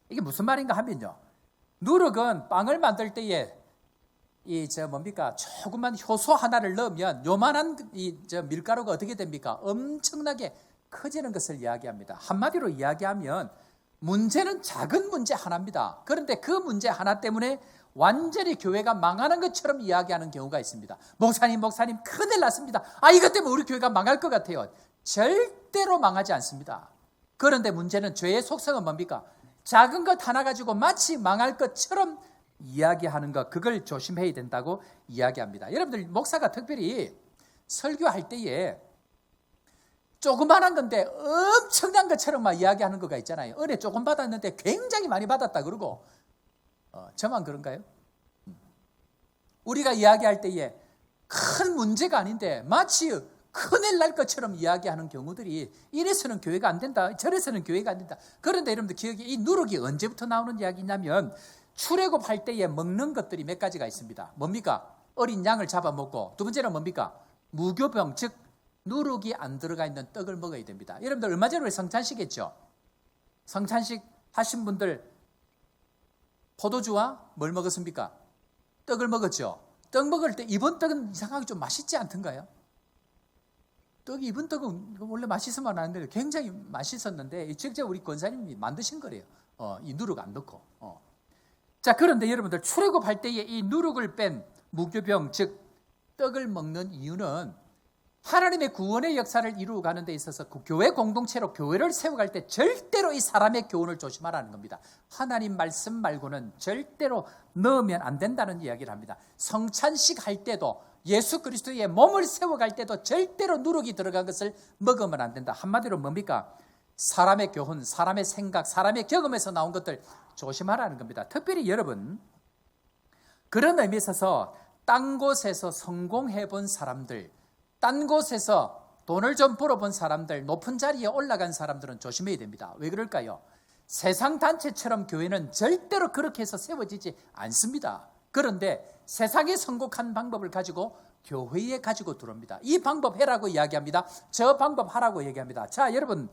이게 무슨 말인가 하면요, 누룩은 빵을 만들 때에 조그만 효소 하나를 넣으면 요만한 밀가루가 어떻게 됩니까? 엄청나게 커지는 것을 이야기합니다. 한마디로 이야기하면 문제는 작은 문제 하나입니다. 그런데 그 문제 하나 때문에 완전히 교회가 망하는 것처럼 이야기하는 경우가 있습니다. 목사님 큰일 났습니다. 이것 때문에 우리 교회가 망할 것 같아요. 절대로 망하지 않습니다. 그런데 문제는 죄의 속성은 뭡니까? 작은 것 하나 가지고 마치 망할 것처럼 이야기하는 것, 그걸 조심해야 된다고 이야기합니다. 여러분들, 목사가 특별히 설교할 때에 조그만한 건데 엄청난 것처럼 막 이야기하는 거가 있잖아요. 은혜 조금 받았는데 굉장히 많이 받았다 그러고, 저만 그런가요? 우리가 이야기할 때에 큰 문제가 아닌데 마치 큰일 날 것처럼 이야기하는 경우들이, 이래서는 교회가 안 된다, 저래서는 교회가 안 된다. 그런데 여러분들 기억에, 이 누룩이 언제부터 나오는 이야기냐면 출애굽할 때에 먹는 것들이 몇 가지가 있습니다. 뭡니까? 어린 양을 잡아먹고, 두 번째는 뭡니까? 무교병, 즉 누룩이 안 들어가 있는 떡을 먹어야 됩니다. 여러분들 얼마 전에 우리 성찬식 했죠? 성찬식 하신 분들 포도주와 뭘 먹었습니까? 떡을 먹었죠. 떡 먹을 때 이번 떡은 이상하게 좀 맛있지 않던가요? 이번 떡은 원래 맛있으면 안 되는데 굉장히 맛있었는데 직접 우리 권사님이 만드신 거래요. 이 누룩 안 넣고. 자, 그런데 여러분들 출애굽할 때에 이 누룩을 뺀 무교병, 즉 떡을 먹는 이유는 하나님의 구원의 역사를 이루어가는 데 있어서 그 교회 공동체로 교회를 세워갈 때 절대로 이 사람의 교훈을 조심하라는 겁니다. 하나님 말씀 말고는 절대로 넣으면 안 된다는 이야기를 합니다. 성찬식 할 때도, 예수 그리스도의 몸을 세워갈 때도 절대로 누룩이 들어간 것을 먹으면 안 된다. 한마디로 뭡니까? 사람의 교훈, 사람의 생각, 사람의 경험에서 나온 것들 조심하라는 겁니다. 특별히 여러분, 그런 의미에 있어서 딴 곳에서 성공해 본 사람들, 딴 곳에서 돈을 좀 벌어본 사람들, 높은 자리에 올라간 사람들은 조심해야 됩니다. 왜 그럴까요? 세상 단체처럼 교회는 절대로 그렇게 해서 세워지지 않습니다. 그런데 세상에 성공한 방법을 가지고 교회에 가지고 들어옵니다. 이 방법 해라고 이야기합니다. 저 방법 하라고 얘기합니다. 자, 여러분,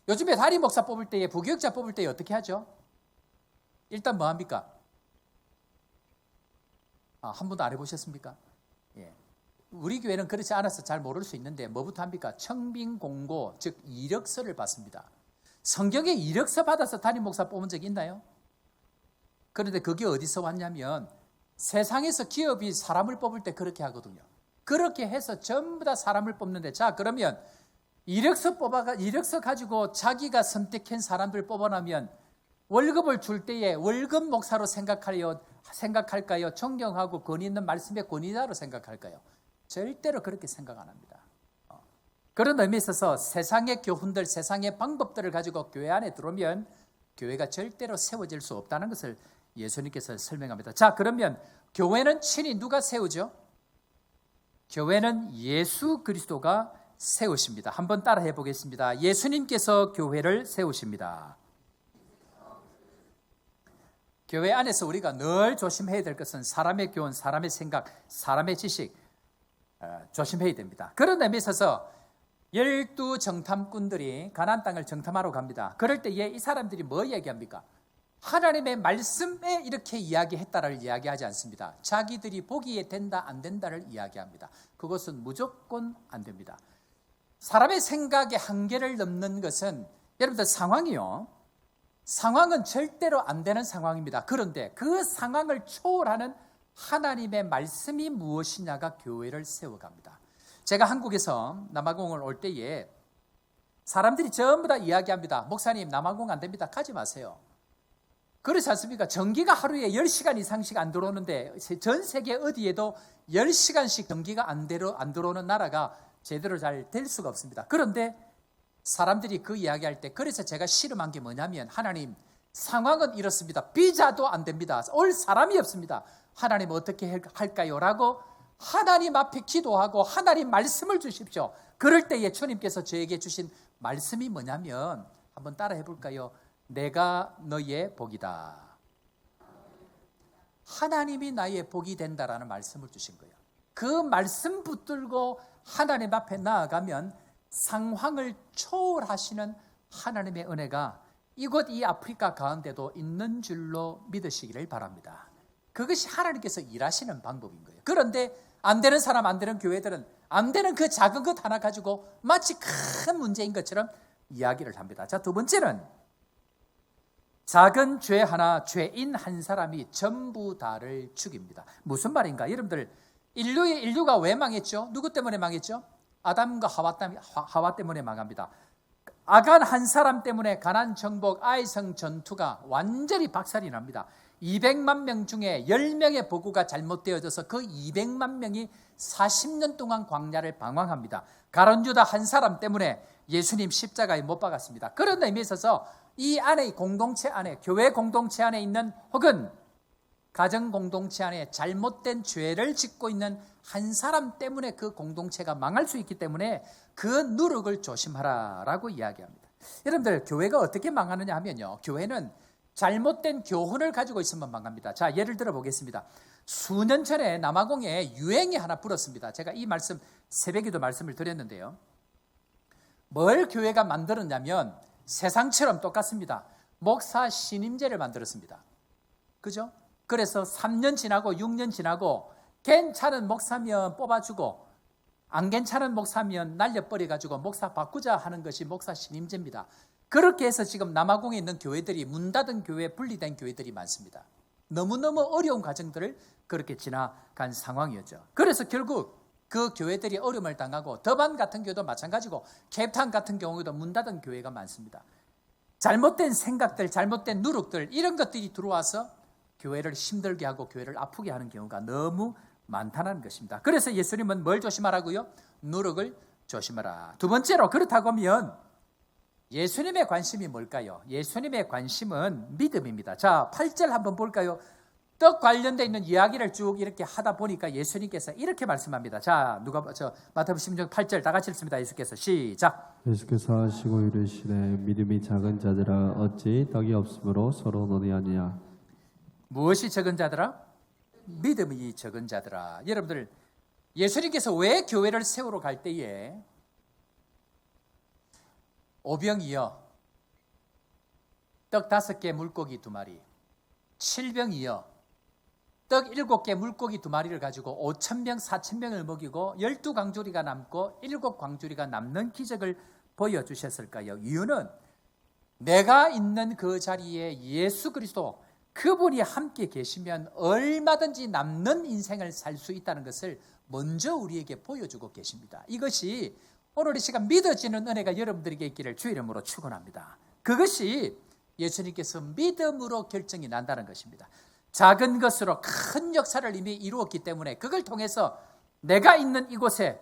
요즘에 다리 목사 뽑을 때에, 부교육자 뽑을 때에 어떻게 하죠? 일단 뭐 합니까? 한 번도 안 해보셨습니까? 예. 우리 교회는 그렇지 않아서 잘 모를 수 있는데 뭐부터 합니까? 청빙공고, 즉 이력서를 받습니다. 성경에 이력서 받아서 담임 목사 뽑은 적 있나요? 그런데 그게 어디서 왔냐면 세상에서 기업이 사람을 뽑을 때 그렇게 하거든요. 그렇게 해서 전부 다 사람을 뽑는데, 자, 그러면 이력서 가지고 자기가 선택한 사람들 뽑아나면 월급을 줄 때에 월급 목사로 생각할까요? 존경하고 권위 있는 말씀의 권위자로 생각할까요? 절대로 그렇게 생각 안 합니다. 그런 의미에 있어서 세상의 교훈들, 세상의 방법들을 가지고 교회 안에 들어오면 교회가 절대로 세워질 수 없다는 것을 예수님께서 설명합니다. 자, 그러면 교회는 친히 누가 세우죠? 교회는 예수 그리스도가 세우십니다. 한번 따라해 보겠습니다. 예수님께서 교회를 세우십니다. 교회 안에서 우리가 늘 조심해야 될 것은 사람의 교훈, 사람의 생각, 사람의 지식, 조심해야 됩니다. 그런 의미에 있어서 12 정탐꾼들이 가나안 땅을 정탐하러 갑니다. 그럴 때에 이 사람들이 뭐 얘기합니까? 하나님의 말씀에 이렇게 이야기했다를 이야기하지 않습니다. 자기들이 보기에 된다 안 된다를 이야기합니다. 그것은 무조건 안 됩니다. 사람의 생각의 한계를 넘는 것은, 여러분들 상황은 절대로 안 되는 상황입니다. 그런데 그 상황을 초월하는 하나님의 말씀이 무엇이냐가 교회를 세워갑니다. 제가 한국에서 남아공을 올 때에 사람들이 전부 다 이야기합니다. 목사님, 남아공 안 됩니다. 가지 마세요. 그렇지 않습니까? 전기가 하루에 10시간 이상씩 안 들어오는데 전 세계 어디에도 10시간씩 전기가 안 들어오는 나라가 제대로 잘 될 수가 없습니다. 그런데 사람들이 그 이야기할 때, 그래서 제가 씨름한 게 뭐냐면, 하나님, 상황은 이렇습니다. 비자도 안 됩니다. 올 사람이 없습니다. 하나님 어떻게 할까요? 라고 하나님 앞에 기도하고 하나님 말씀을 주십시오. 그럴 때에 주님께서 저에게 주신 말씀이 뭐냐면, 한번 따라 해볼까요? 내가 너의 복이다. 하나님이 나의 복이 된다라는 말씀을 주신 거예요. 그 말씀 붙들고 하나님 앞에 나아가면 상황을 초월하시는 하나님의 은혜가 이곳 이 아프리카 가운데도 있는 줄로 믿으시기를 바랍니다. 그것이 하나님께서 일하시는 방법인 거예요. 그런데 안 되는 사람, 안 되는 교회들은 안 되는 그 작은 것 하나 가지고 마치 큰 문제인 것처럼 이야기를 합니다. 자, 두 번째는 작은 죄 하나, 죄인 한 사람이 전부 다를 죽입니다. 무슨 말인가? 여러분들, 인류가 왜 망했죠? 누구 때문에 망했죠? 아담과 하와 때문에 망합니다. 아간 한 사람 때문에 가나안 정복, 아이성 전투가 완전히 박살이 납니다. 200만 명 중에 10명의 보고가 잘못되어져서 그 200만 명이 40년 동안 광야를 방황합니다. 가룟유다 한 사람 때문에 예수님 십자가에 못 박았습니다. 그런 의미에 있어서 이 안에 공동체 안에 교회 공동체 안에 있는 혹은 가정 공동체 안에 잘못된 죄를 짓고 있는 한 사람 때문에 그 공동체가 망할 수 있기 때문에 그 누룩을 조심하라라고 이야기합니다. 여러분들 교회가 어떻게 망하느냐 하면요. 교회는 잘못된 교훈을 가지고 있으면 망합니다. 자, 예를 들어 보겠습니다. 수년 전에 남아공에 유행이 하나 불었습니다. 제가 이 말씀 새벽에도 말씀을 드렸는데요. 뭘 교회가 만들었냐면 세상처럼 똑같습니다. 목사 신임제를 만들었습니다. 그죠? 그래서 3년 지나고 6년 지나고 괜찮은 목사면 뽑아주고 안 괜찮은 목사면 날려버려가지고 목사 바꾸자 하는 것이 목사 신임제입니다. 그렇게 해서 지금 남아공에 있는 교회들이 문 닫은 교회, 분리된 교회들이 많습니다. 너무너무 어려운 과정들을 그렇게 지나간 상황이었죠. 그래서 결국 그 교회들이 어려움을 당하고 더반 같은 교회도 마찬가지고 캡탄 같은 경우에도 문 닫은 교회가 많습니다. 잘못된 생각들, 잘못된 누룩들 이런 것들이 들어와서 교회를 힘들게 하고 교회를 아프게 하는 경우가 너무 많다는 것입니다. 그래서 예수님은 뭘 조심하라고요? 누룩을 조심하라. 두 번째로 그렇다고 하면 예수님의 관심이 뭘까요? 예수님의 관심은 믿음입니다. 자, 8절 한번 볼까요? 떡 관련되어 있는 이야기를 쭉 이렇게 하다 보니까 예수님께서 이렇게 말씀합니다. 자, 마태복음 16장 8절 다 같이 읽습니다. 예수께서 시작. 예수께서 하시고 이르시되 믿음이 작은 자들아 어찌 떡이 없으므로 서로 논의하느냐. 무엇이 적은 자들아? 믿음이 적은 자들아. 여러분들 예수님께서 왜 교회를 세우러 갈 때에 오병이어 떡 5개 물고기 2마리 7병이어 떡 7개 물고기 2마리를 가지고 5,000명 4,000명을 먹이고 12광주리가 남고 7광주리가 남는 기적을 보여주셨을까요? 이유는 내가 있는 그 자리에 예수 그리스도 그분이 함께 계시면 얼마든지 남는 인생을 살 수 있다는 것을 먼저 우리에게 보여주고 계십니다. 이것이 오늘 이 시간 믿어지는 은혜가 여러분들에게 있기를 주의 이름으로 축원합니다. 그것이 예수님께서 믿음으로 결정이 난다는 것입니다. 작은 것으로 큰 역사를 이미 이루었기 때문에 그걸 통해서 내가 있는 이곳에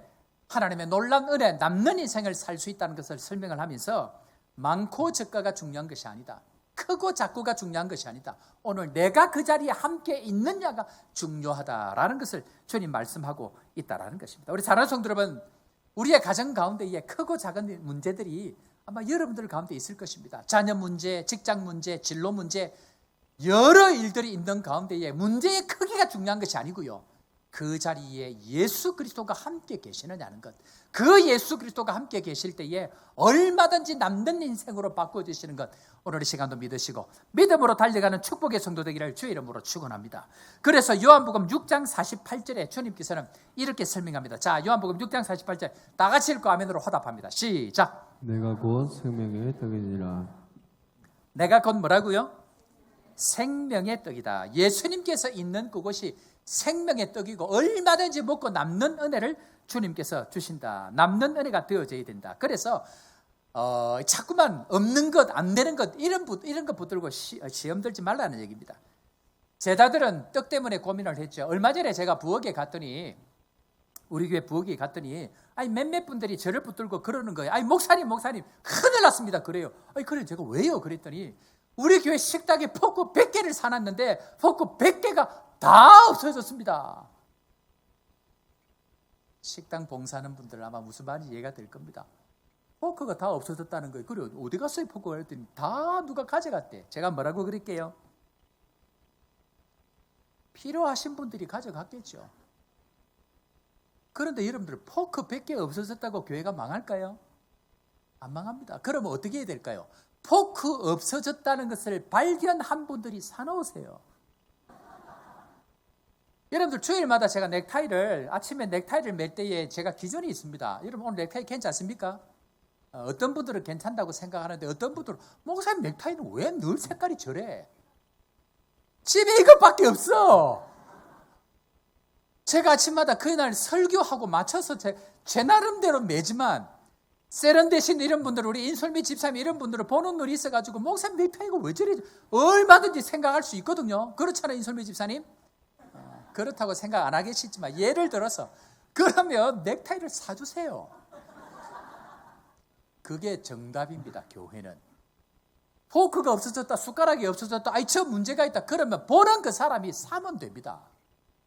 하나님의 놀라운 은혜, 남는 인생을 살 수 있다는 것을 설명을 하면서 많고 적가가 중요한 것이 아니다. 크고 작고가 중요한 것이 아니다. 오늘 내가 그 자리에 함께 있느냐가 중요하다라는 것을 주님 말씀하고 있다라는 것입니다. 우리 사랑하는 성도 여러분, 우리의 가정 가운데에 크고 작은 문제들이 아마 여러분들 가운데 있을 것입니다. 자녀 문제, 직장 문제, 진로 문제, 여러 일들이 있는 가운데에 문제의 크기가 중요한 것이 아니고요. 그 자리에 예수 그리스도가 함께 계시느냐는 것. 그 예수 그리스도가 함께 계실 때에 얼마든지 남는 인생으로 바꿔주시는 것. 오늘 이 시간도 믿으시고 믿음으로 달려가는 축복의 성도 되기를 주의 이름으로 축원합니다. 그래서 요한복음 6장 48절에 주님께서는 이렇게 설명합니다. 자, 요한복음 6장 48절 다 같이 읽고 아멘으로 화답합니다. 시작. 내가 곧 생명의 떡이니라. 내가 곧 뭐라고요? 생명의 떡이다. 예수님께서 있는 그곳이 생명의 떡이고 얼마든지 먹고 남는 은혜를 주님께서 주신다. 남는 은혜가 되어져야 된다. 그래서 자꾸만 없는 것, 안 되는 것 이런 것 붙들고 시험 들지 말라는 얘기입니다. 제자들은 떡 때문에 고민을 했죠. 얼마 전에 제가 부엌에 갔더니 우리 교회 부엌에 갔더니 몇몇 분들이 저를 붙들고 그러는 거예요. 목사님 큰일 났습니다. 그래요. 그래 제가 왜요? 그랬더니 우리 교회 식탁에 포크 100개를 사놨는데 포크 100개가 다 없어졌습니다. 식당 봉사하는 분들 아마 무슨 말인지 이해가 될 겁니다. 포크가 다 없어졌다는 거예요. 그래 어디 갔어요 포크가? 그랬더니 다 누가 가져갔대. 제가 뭐라고 그럴게요? 필요하신 분들이 가져갔겠죠. 그런데 여러분들 포크 100개 없어졌다고 교회가 망할까요? 안 망합니다. 그러면 어떻게 해야 될까요? 포크 없어졌다는 것을 발견한 분들이 사놓으세요. 여러분들 주일마다 제가 아침에 넥타이를 맬 때에 제가 기준이 있습니다. 여러분 오늘 넥타이 괜찮습니까? 어떤 분들은 괜찮다고 생각하는데 어떤 분들은 목사님 넥타이는 왜 늘 색깔이 저래? 집에 이것밖에 없어. 제가 아침마다 그날 설교하고 맞춰서 제 나름대로 매지만 세련되신 이런 분들, 우리 인솔미 집사님 이런 분들을 보는 눈이 있어가지고 목사님 내 편이고 왜 저래? 얼마든지 생각할 수 있거든요. 그렇잖아요, 인솔미 집사님. 그렇다고 생각 안 하겠지만 예를 들어서 그러면 넥타이를 사주세요. 그게 정답입니다. 교회는 포크가 없어졌다, 숟가락이 없어졌다, 아이 저 문제가 있다, 그러면 보는 그 사람이 사면 됩니다.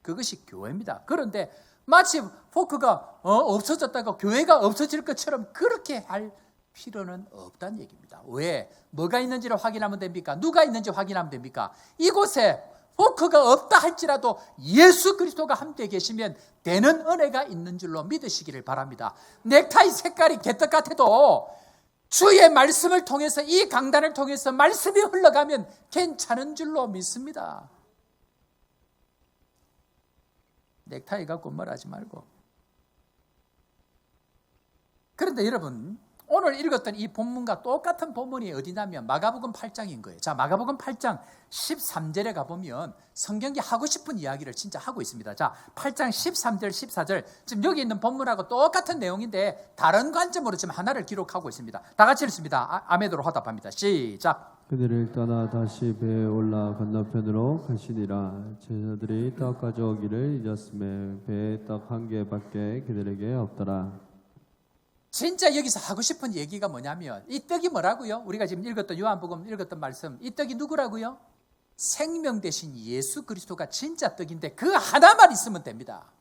그것이 교회입니다. 그런데 마치 포크가 없어졌다고 교회가 없어질 것처럼 그렇게 할 필요는 없다는 얘기입니다. 왜? 뭐가 있는지를 확인하면 됩니까? 누가 있는지 확인하면 됩니까? 이곳에 포크가 없다 할지라도 예수 그리스도가 함께 계시면 되는 은혜가 있는 줄로 믿으시기를 바랍니다. 넥타이 색깔이 개떡 같아도 주의 말씀을 통해서, 이 강단을 통해서 말씀이 흘러가면 괜찮은 줄로 믿습니다. 넥타이 갖고 말하지 말고. 그런데 여러분, 오늘 읽었던 이 본문과 똑같은 본문이 어디냐면 마가복음 8장인 거예요. 자, 마가복음 8장 13절에 가보면 성경이 하고 싶은 이야기를 진짜 하고 있습니다. 자, 8장 13절, 14절. 지금 여기 있는 본문하고 똑같은 내용인데 다른 관점으로 지금 하나를 기록하고 있습니다. 다 같이 읽습니다. 아멘으로 화답합니다. 시작. 그들을 떠나 다시 배에 올라 건너편으로 가시니라. 제자들이 떡 가져오기를 잊었음에 배에 떡 한 개밖에 그들에게 없더라. 진짜 여기서 하고 싶은 얘기가 뭐냐면 이 떡이 뭐라고요? 우리가 지금 읽었던 요한복음 읽었던 말씀, 이 떡이 누구라고요? 생명 대신 예수 그리스도가 진짜 떡인데 그 하나만 있으면 됩니다.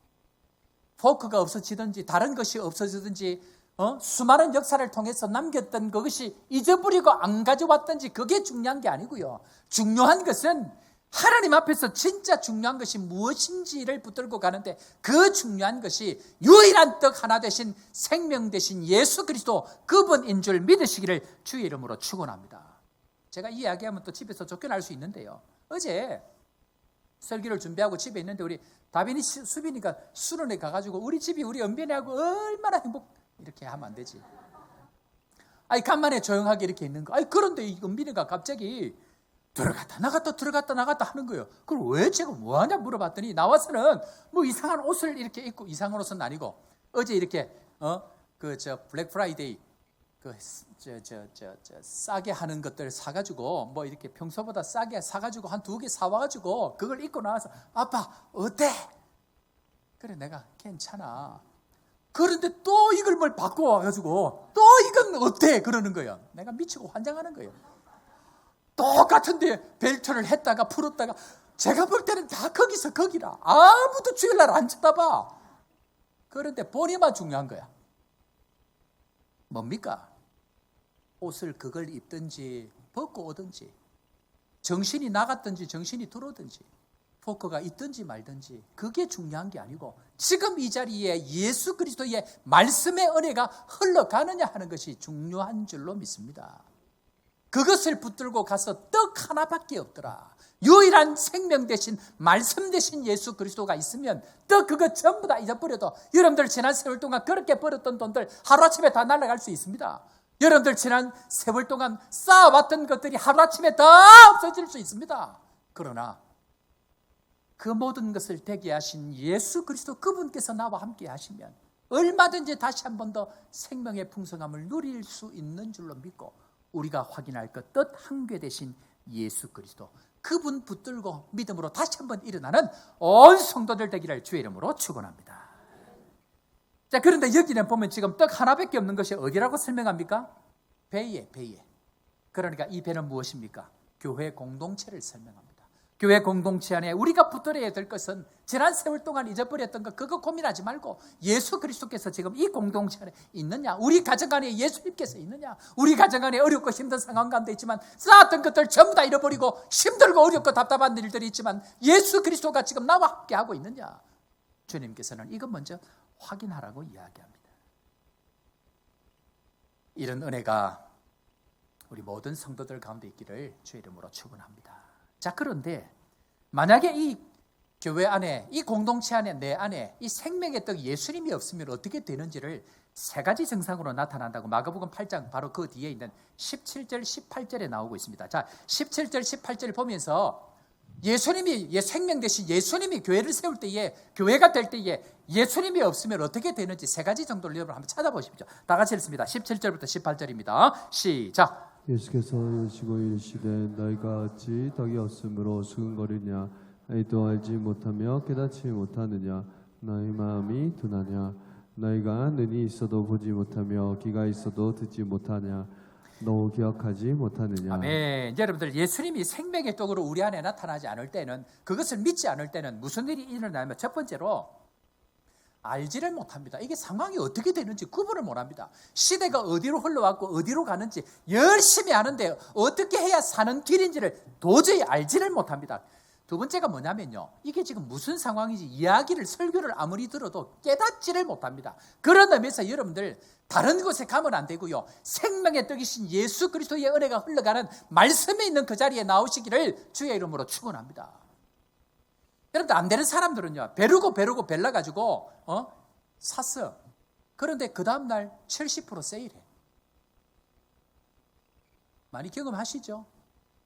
포크가 없어지든지 다른 것이 없어지든지 수많은 역사를 통해서 남겼던 그것이 잊어버리고 안 가져왔든지 그게 중요한 게 아니고요. 중요한 것은 하나님 앞에서 진짜 중요한 것이 무엇인지를 붙들고 가는데 그 중요한 것이 유일한 떡 하나 되신 생명 되신 예수 그리스도 그분인 줄 믿으시기를 주의 이름으로 축원합니다. 제가 이 이야기하면 또 집에서 쫓겨날 수 있는데요. 어제 설교를 준비하고 집에 있는데 우리 다빈이 수빈이가 수련회 가가지고 우리 집이 우리 은빈이하고 얼마나 이렇게 하면 안 되지. 아니 간만에 조용하게 이렇게 있는 거. 아니 그런데 이 은빈이가 갑자기 들어갔다 나갔다 들어갔다 나갔다 하는 거예요. 그걸 왜 제가 뭐하냐 물어봤더니 나와서는 뭐 이상한 옷을 이렇게 입고, 이상한 옷은 아니고 어제 이렇게 블랙 프라이데이 싸게 하는 것들 사가지고 뭐 이렇게 평소보다 싸게 사가지고 한 2개 사와가지고 그걸 입고 나와서 아빠 어때? 그래 내가 괜찮아. 그런데 또 이걸 뭘 바꿔 와가지고 또 이건 어때? 그러는 거예요. 내가 미치고 환장하는 거예요. 똑같은데 벨트를 했다가 풀었다가 제가 볼 때는 다 거기서 거기라. 아무도 주일날 안 쳐다봐. 그런데 본인만 중요한 거야. 뭡니까? 옷을 그걸 입든지 벗고 오든지 정신이 나갔든지 정신이 들어오든지 포크가 있든지 말든지 그게 중요한 게 아니고 지금 이 자리에 예수 그리스도의 말씀의 은혜가 흘러가느냐 하는 것이 중요한 줄로 믿습니다. 그것을 붙들고 가서 떡 하나밖에 없더라. 유일한 생명 대신 말씀 대신 예수 그리스도가 있으면 떡 그거 전부 다 잊어버려도 여러분들 지난 세월 동안 그렇게 벌었던 돈들 하루아침에 다 날아갈 수 있습니다. 여러분들 지난 세월 동안 쌓아왔던 것들이 하루아침에 다 없어질 수 있습니다. 그러나 그 모든 것을 되게 하신 예수 그리스도 그분께서 나와 함께 하시면 얼마든지 다시 한 번 더 생명의 풍성함을 누릴 수 있는 줄로 믿고 우리가 확인할 것 뜻 한괴 되신 예수 그리스도 그분 붙들고 믿음으로 다시 한번 일어나는 온 성도들 되기를 주의 이름으로 축원합니다. 자, 그런데 여기는 보면 지금 떡 하나밖에 없는 것이 어디라고 설명합니까? 배에. 그러니까 이 배는 무엇입니까? 교회 공동체를 설명합니다. 교회 공동체 안에 우리가 붙들어야 될 것은 지난 세월 동안 잊어버렸던 것 그거 고민하지 말고 예수 그리스도께서 지금 이 공동체 안에 있느냐, 우리 가정 안에 예수님께서 있느냐, 우리 가정 안에 어렵고 힘든 상황 가운데 있지만 쌓았던 것들 전부 다 잃어버리고 힘들고 어렵고 답답한 일들이 있지만 예수 그리스도가 지금 나와 함께 하고 있느냐, 주님께서는 이것 먼저 확인하라고 이야기합니다. 이런 은혜가 우리 모든 성도들 가운데 있기를 주의 이름으로 축원합니다. 자, 그런데 만약에 이 교회 안에, 이 공동체 안에, 내 안에 이 생명의 떡 예수님이 없으면 어떻게 되는지를 3가지 증상으로 나타난다고 마가복음 8장 바로 그 뒤에 있는 17절, 18절에 나오고 있습니다. 자, 17절, 18절 보면서 예수님이 생명 대신 예수님이 교회를 세울 때에, 교회가 될 때에 예수님이 없으면 어떻게 되는지 세 가지 정도를 여러분 한번 찾아보십시오. 다 같이 읽습니다. 17절부터 18절입니다. 시작. 예수께서 이르시고 이르시되 너희가 어찌 덕이 없으므로 수근거리냐 아이도 알지 못하며 깨닫지 못하느냐 너희 마음이 둔하냐 너희가 눈이 있어도 보지 못하며 귀가 있어도 듣지 못하냐 너 기억하지 못하느냐. 아멘. 여러분들, 예수님이 생명의 떡으로 우리 안에 나타나지 않을 때는, 그것을 믿지 않을 때는 무슨 일이 일어나면 첫 번째로 알지를 못합니다. 이게 상황이 어떻게 되는지 구분을 못합니다. 시대가 어디로 흘러왔고 어디로 가는지 열심히 아는데 어떻게 해야 사는 길인지를 도저히 알지를 못합니다. 두 번째가 뭐냐면요, 이게 지금 무슨 상황인지 이야기를, 설교를 아무리 들어도 깨닫지를 못합니다. 그런 의미에서 여러분들, 다른 곳에 가면 안 되고요, 생명의 떡이신 예수 그리스도의 은혜가 흘러가는 말씀에 있는 그 자리에 나오시기를 주의 이름으로 축원합니다. 여러분들, 안 되는 사람들은요, 베르고 벨라가지고 샀어. 그런데 그 다음날 70% 세일해. 많이 경험하시죠?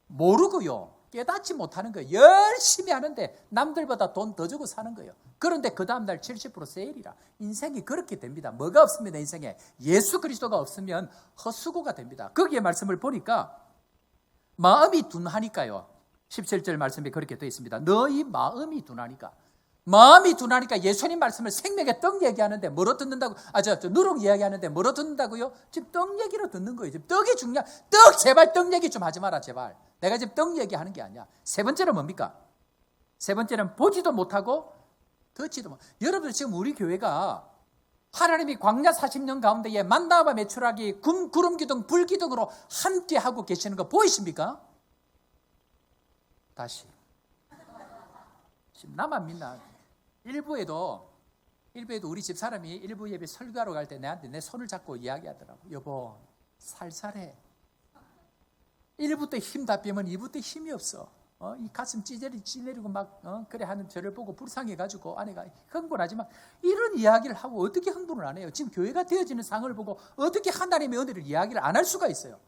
모르고요, 깨닫지 못하는 거예요. 열심히 하는데 남들보다 돈 더 주고 사는 거예요. 그런데 그 다음날 70% 세일이라. 인생이 그렇게 됩니다. 뭐가 없습니다, 인생에? 예수 그리스도가 없으면 헛수고가 됩니다. 거기에 말씀을 보니까 마음이 둔하니까요, 17절 말씀에 그렇게 되어 있습니다. 너희 마음이 둔하니까. 마음이 둔하니까 예수님 말씀을 생명의 떡 얘기하는데 뭐로 듣는다고? 누룩 이야기하는데 뭐로 듣는다고요? 지금 떡 얘기로 듣는 거예요. 지금 떡이 중요한, 떡 제발 떡 얘기 좀 하지 마라 제발. 내가 지금 떡 얘기하는 게 아니야. 세 번째는 뭡니까? 세 번째는 보지도 못하고 듣지도 못. 여러분, 지금 우리 교회가 하나님이 광야 40년 가운데에 만나와 메추라기, 구름 기둥, 불 기둥으로 함께 하고 계시는 거 보이십니까? 다시. 지금 나만 믿나? 일부에도 우리 집 사람이 일부 예배 설교하러 갈 때 내한테 내 손을 잡고 이야기하더라고. 여보, 살살해. 1부 때 힘 다 빼면 2부 때 힘이 없어. 이 가슴 찌내리고 막 그래 하는 저를 보고 불쌍해가지고 아내가 흥분하지만 이런 이야기를 하고 어떻게 흥분을 안 해요? 지금 교회가 되어지는 상황을 보고 어떻게 하나님의 은혜를 이야기를 안 할 수가 있어요?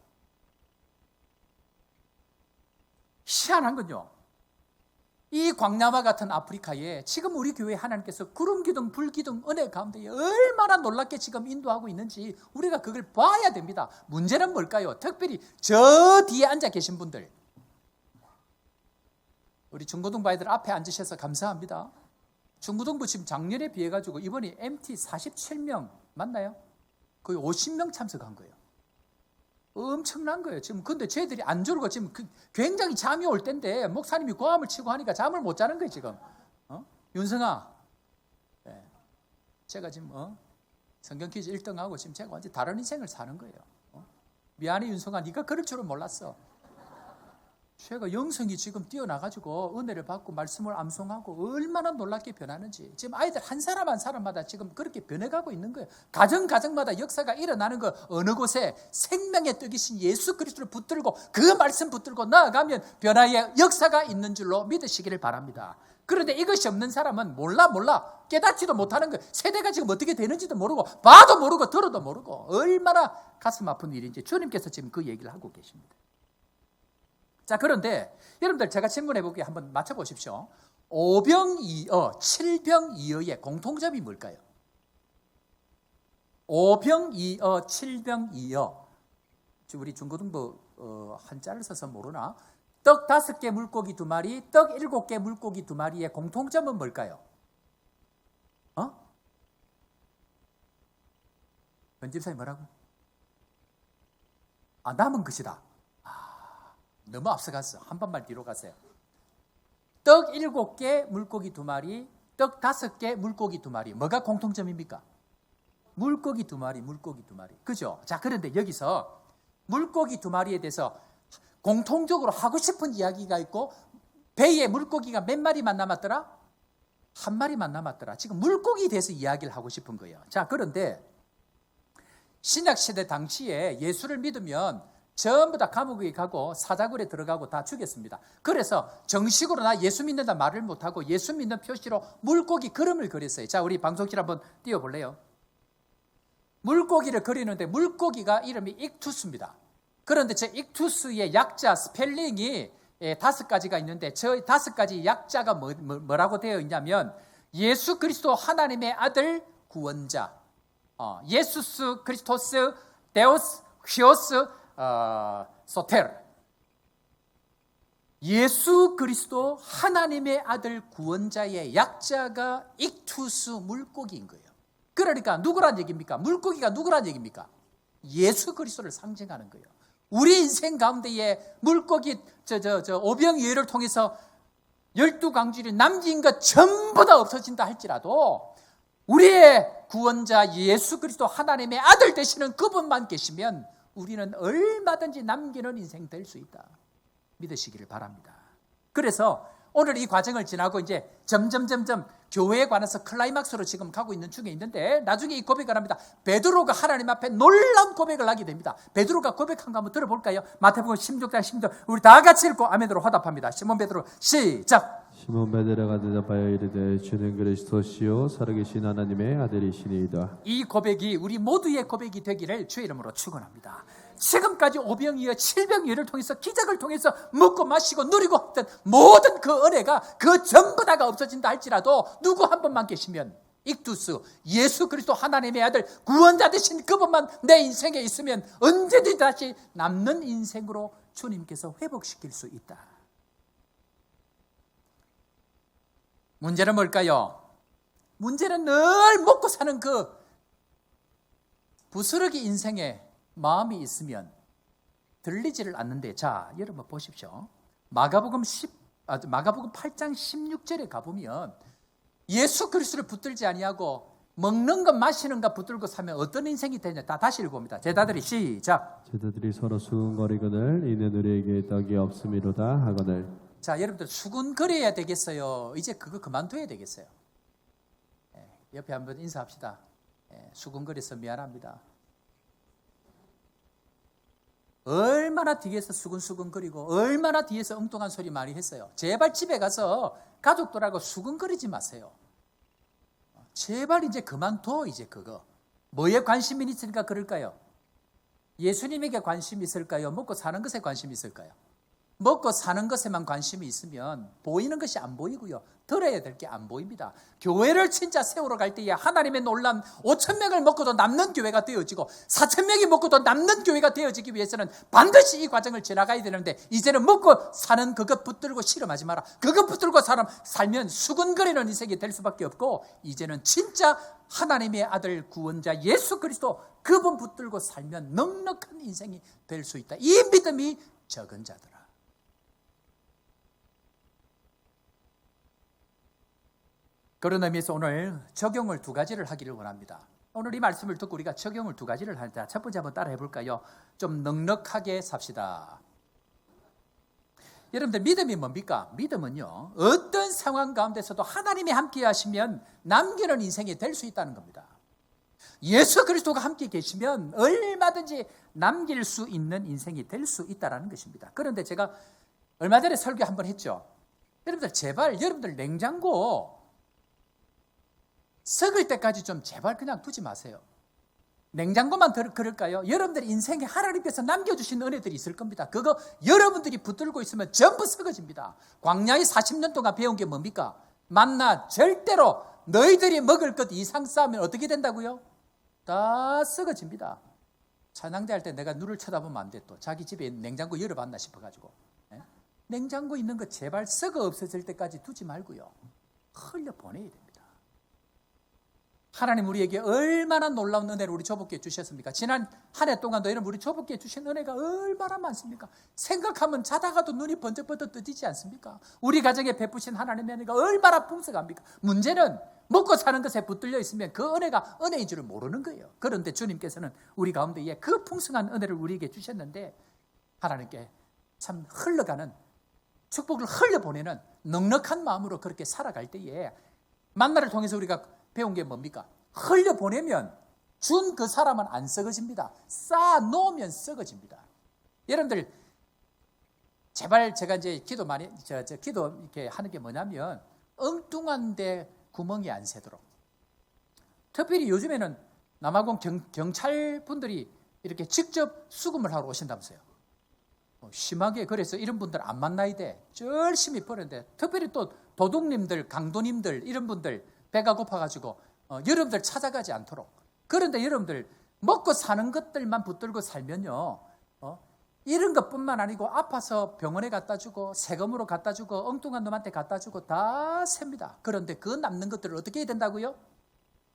희한한 건요, 이 광야와 같은 아프리카에 지금 우리 교회 하나님께서 구름 기둥, 불 기둥, 은혜 가운데 얼마나 놀랍게 지금 인도하고 있는지 우리가 그걸 봐야 됩니다. 문제는 뭘까요? 특별히 저 뒤에 앉아 계신 분들, 우리 중고등부 아이들 앞에 앉으셔서 감사합니다. 중고등부 지금 작년에 비해 가지고 이번에 MT 47명 맞나요? 거의 50명 참석한 거예요. 엄청난 거예요. 지금 근데 쟤들이 안 졸고 지금 굉장히 잠이 올 때인데 목사님이 고함을 치고 하니까 잠을 못 자는 거예요 지금. 윤성아, 네. 제가 지금 성경 퀴즈 1등하고 지금 제가 완전 다른 인생을 사는 거예요. 미안해 윤성아, 네가 그럴 줄은 몰랐어. 제가 영성이 지금 뛰어나가지고 은혜를 받고 말씀을 암송하고 얼마나 놀랍게 변하는지 지금 아이들 한 사람 한 사람마다 지금 그렇게 변해가고 있는 거예요. 가정마다 역사가 일어나는 거. 어느 곳에 생명의 떡이신 예수 그리스도를 붙들고 그 말씀 붙들고 나아가면 변화의 역사가 있는 줄로 믿으시기를 바랍니다. 그런데 이것이 없는 사람은 몰라 깨닫지도 못하는 거예요. 세대가 지금 어떻게 되는지도 모르고 봐도 모르고 들어도 모르고 얼마나 가슴 아픈 일인지 주님께서 지금 그 얘기를 하고 계십니다. 자, 그런데 여러분들, 제가 질문해 보기에 한번 맞춰보십시오. 5병2어, 7병2어의 공통점이 뭘까요? 5병2어, 7병2어. 우리 중고등부 한자를 써서 모르나? 떡 5개, 물고기 2마리, 떡 7개, 물고기 2마리의 공통점은 뭘까요? 변집사님 뭐라고? 남은 것이다. 너무 앞서갔어. 한 번만 뒤로 가세요. 떡 7개, 물고기 2마리, 떡 5개, 물고기 2마리. 뭐가 공통점입니까? 물고기 2마리. 그죠? 자, 그런데 여기서 물고기 2마리에 대해서 공통적으로 하고 싶은 이야기가 있고, 배에 물고기가 몇 마리만 남았더라? 한 마리만 남았더라. 지금 물고기에 대해서 이야기를 하고 싶은 거예요. 자, 그런데 신약시대 당시에 예수를 믿으면 전부 다 감옥에 가고 사자굴에 들어가고 다 죽였습니다. 그래서 정식으로 나 예수 믿는다 말을 못하고 예수 믿는 표시로 물고기 그림을 그렸어요. 자, 우리 방송실 한번 띄워볼래요? 물고기를 그리는데 물고기가 이름이 익투스입니다. 그런데 저 익투스의 약자 스펠링이 다섯 가지가 있는데 저 다섯 가지 약자가 뭐라고 되어 있냐면 예수 그리스도 하나님의 아들 구원자, 예수스 크리스토스 데오스 휘오스 소테르, 예수 그리스도 하나님의 아들 구원자의 약자가 익투스 물고기인 거예요. 그러니까 누구란 얘기입니까? 물고기가 누구란 얘기입니까? 예수 그리스도를 상징하는 거예요. 우리 인생 가운데에 물고기 오병이어를 통해서 12강줄이 남긴 것 전부 다 없어진다 할지라도 우리의 구원자 예수 그리스도 하나님의 아들 되시는 그분만 계시면 우리는 얼마든지 남기는 인생 될 수 있다. 믿으시기를 바랍니다. 그래서 오늘 이 과정을 지나고 이제 점점 교회에 관해서 클라이막스로 지금 가고 있는 중에 있는데 나중에 이 고백을 합니다. 베드로가 하나님 앞에 놀라운 고백을 하게 됩니다. 베드로가 고백한 거 한번 들어볼까요? 마태복음 16장 16절 우리 다 같이 읽고 아멘으로 화답합니다. 시몬 베드로 시작. 시몬 베드로가 대답하여 이르되 주는 그리스도시요 살아계신 하나님의 아들이시니이다. 이 고백이 우리 모두의 고백이 되기를 주의 이름으로 축원합니다. 지금까지 오병이어 7병이어를 통해서 기적을 통해서 먹고 마시고 누리고 했던 모든 그 은혜가 그 전부 다가 없어진다 할지라도 누구 한 분만 계시면 익투스 예수 그리스도 하나님의 아들 구원자 되신 그분만 내 인생에 있으면 언제든지 다시 남는 인생으로 주님께서 회복시킬 수 있다. 문제는 뭘까요? 문제는 늘 먹고 사는 그 부스러기 인생에 마음이 있으면 들리지를 않는데, 자, 여러분 보십시오. 마가복음 8장 16절에 가보면 예수 그리스도를 붙들지 아니하고 먹는 것 마시는 것 붙들고 사면 어떤 인생이 되냐. 다시 읽어봅니다. 제자들이 시작. 제자들이 서로 수군거리거늘 이는 우리에게 떡이 없음이로다 하거늘. 자, 여러분들 수군거려야 되겠어요? 이제 그거 그만둬야 되겠어요? 옆에 한번 인사합시다. 수군거려서 미안합니다. 얼마나 뒤에서 수근수근거리고 얼마나 뒤에서 엉뚱한 소리 많이 했어요. 제발 집에 가서 가족들하고 수근거리지 마세요. 제발 이제 그만둬. 이제 그거 뭐에 관심이 있으니까 그럴까요? 예수님에게 관심이 있을까요? 먹고 사는 것에 관심이 있을까요? 먹고 사는 것에만 관심이 있으면 보이는 것이 안 보이고요. 들어야 될 게 안 보입니다. 교회를 진짜 세우러 갈 때에 하나님의 놀란 5,000명을 먹고도 남는 교회가 되어지고 4,000명이 먹고도 남는 교회가 되어지기 위해서는 반드시 이 과정을 지나가야 되는데 이제는 먹고 사는 그것 붙들고 실험하지 마라. 그것 붙들고 살면 수근거리는 인생이 될 수밖에 없고 이제는 진짜 하나님의 아들 구원자 예수 그리스도 그분 붙들고 살면 넉넉한 인생이 될 수 있다. 이 믿음이 적은 자들아. 그런 의미에서 오늘 적용을 두 가지를 하기를 원합니다. 오늘 이 말씀을 듣고 우리가 적용을 두 가지를 하자. 첫 번째 한번 따라 해볼까요? 좀 넉넉하게 삽시다. 여러분들 믿음이 뭡니까? 믿음은요 어떤 상황 가운데서도 하나님이 함께 하시면 남기는 인생이 될 수 있다는 겁니다. 예수 그리스도가 함께 계시면 얼마든지 남길 수 있는 인생이 될 수 있다는 것입니다. 그런데 제가 얼마 전에 설교 한번 했죠. 여러분들 제발 여러분들 냉장고 썩을 때까지 좀 제발 그냥 두지 마세요. 냉장고만 그럴까요? 여러분들 인생에 하나님께서 남겨주신 은혜들이 있을 겁니다. 그거 여러분들이 붙들고 있으면 전부 썩어집니다. 광야에 40년 동안 배운 게 뭡니까? 만나 절대로 너희들이 먹을 것 이상 쌓으면 어떻게 된다고요? 다 썩어집니다. 찬양대 할 때 내가 눈을 쳐다보면 안 돼. 또 자기 집에 냉장고 열어봤나 싶어가지고. 냉장고 있는 거 제발 썩어 없어질 때까지 두지 말고요. 흘려보내야 됩니다. 하나님 우리에게 얼마나 놀라운 은혜를 우리 조복기에 주셨습니까? 지난 한 해 동안도 여러분 우리 조복기에 주신 은혜가 얼마나 많습니까? 생각하면 자다가도 눈이 번쩍번쩍 뜨지지 않습니까? 우리 가정에 베푸신 하나님의 은혜가 얼마나 풍성합니까? 문제는 먹고 사는 것에 붙들려 있으면 그 은혜가 은혜인 줄을 모르는 거예요. 그런데 주님께서는 우리 가운데에 그 풍성한 은혜를 우리에게 주셨는데 하나님께 참 흘러가는 축복을 흘려보내는 넉넉한 마음으로 그렇게 살아갈 때에 만나를 통해서 우리가 배운 게 뭡니까? 흘려보내면 준 그 사람은 안 썩어집니다. 쌓아놓으면 썩어집니다. 여러분들 제발 제가 이제 기도 많이 기도 이렇게 하는 게 뭐냐면 엉뚱한데 구멍이 안 새도록. 특별히 요즘에는 남아공 경찰 분들이 이렇게 직접 수금을 하러 오신다면서요. 심하게 그래서 이런 분들 안 만나야 돼. 열심히 버는데 특별히 또 도둑님들, 강도님들 이런 분들 배가 고파가지고 여러분들 찾아가지 않도록. 그런데 여러분들 먹고 사는 것들만 붙들고 살면요, 이런 것뿐만 아니고 아파서 병원에 갖다 주고 세금으로 갖다 주고 엉뚱한 놈한테 갖다 주고 다 셉니다. 그런데 그 남는 것들을 어떻게 해야 된다고요?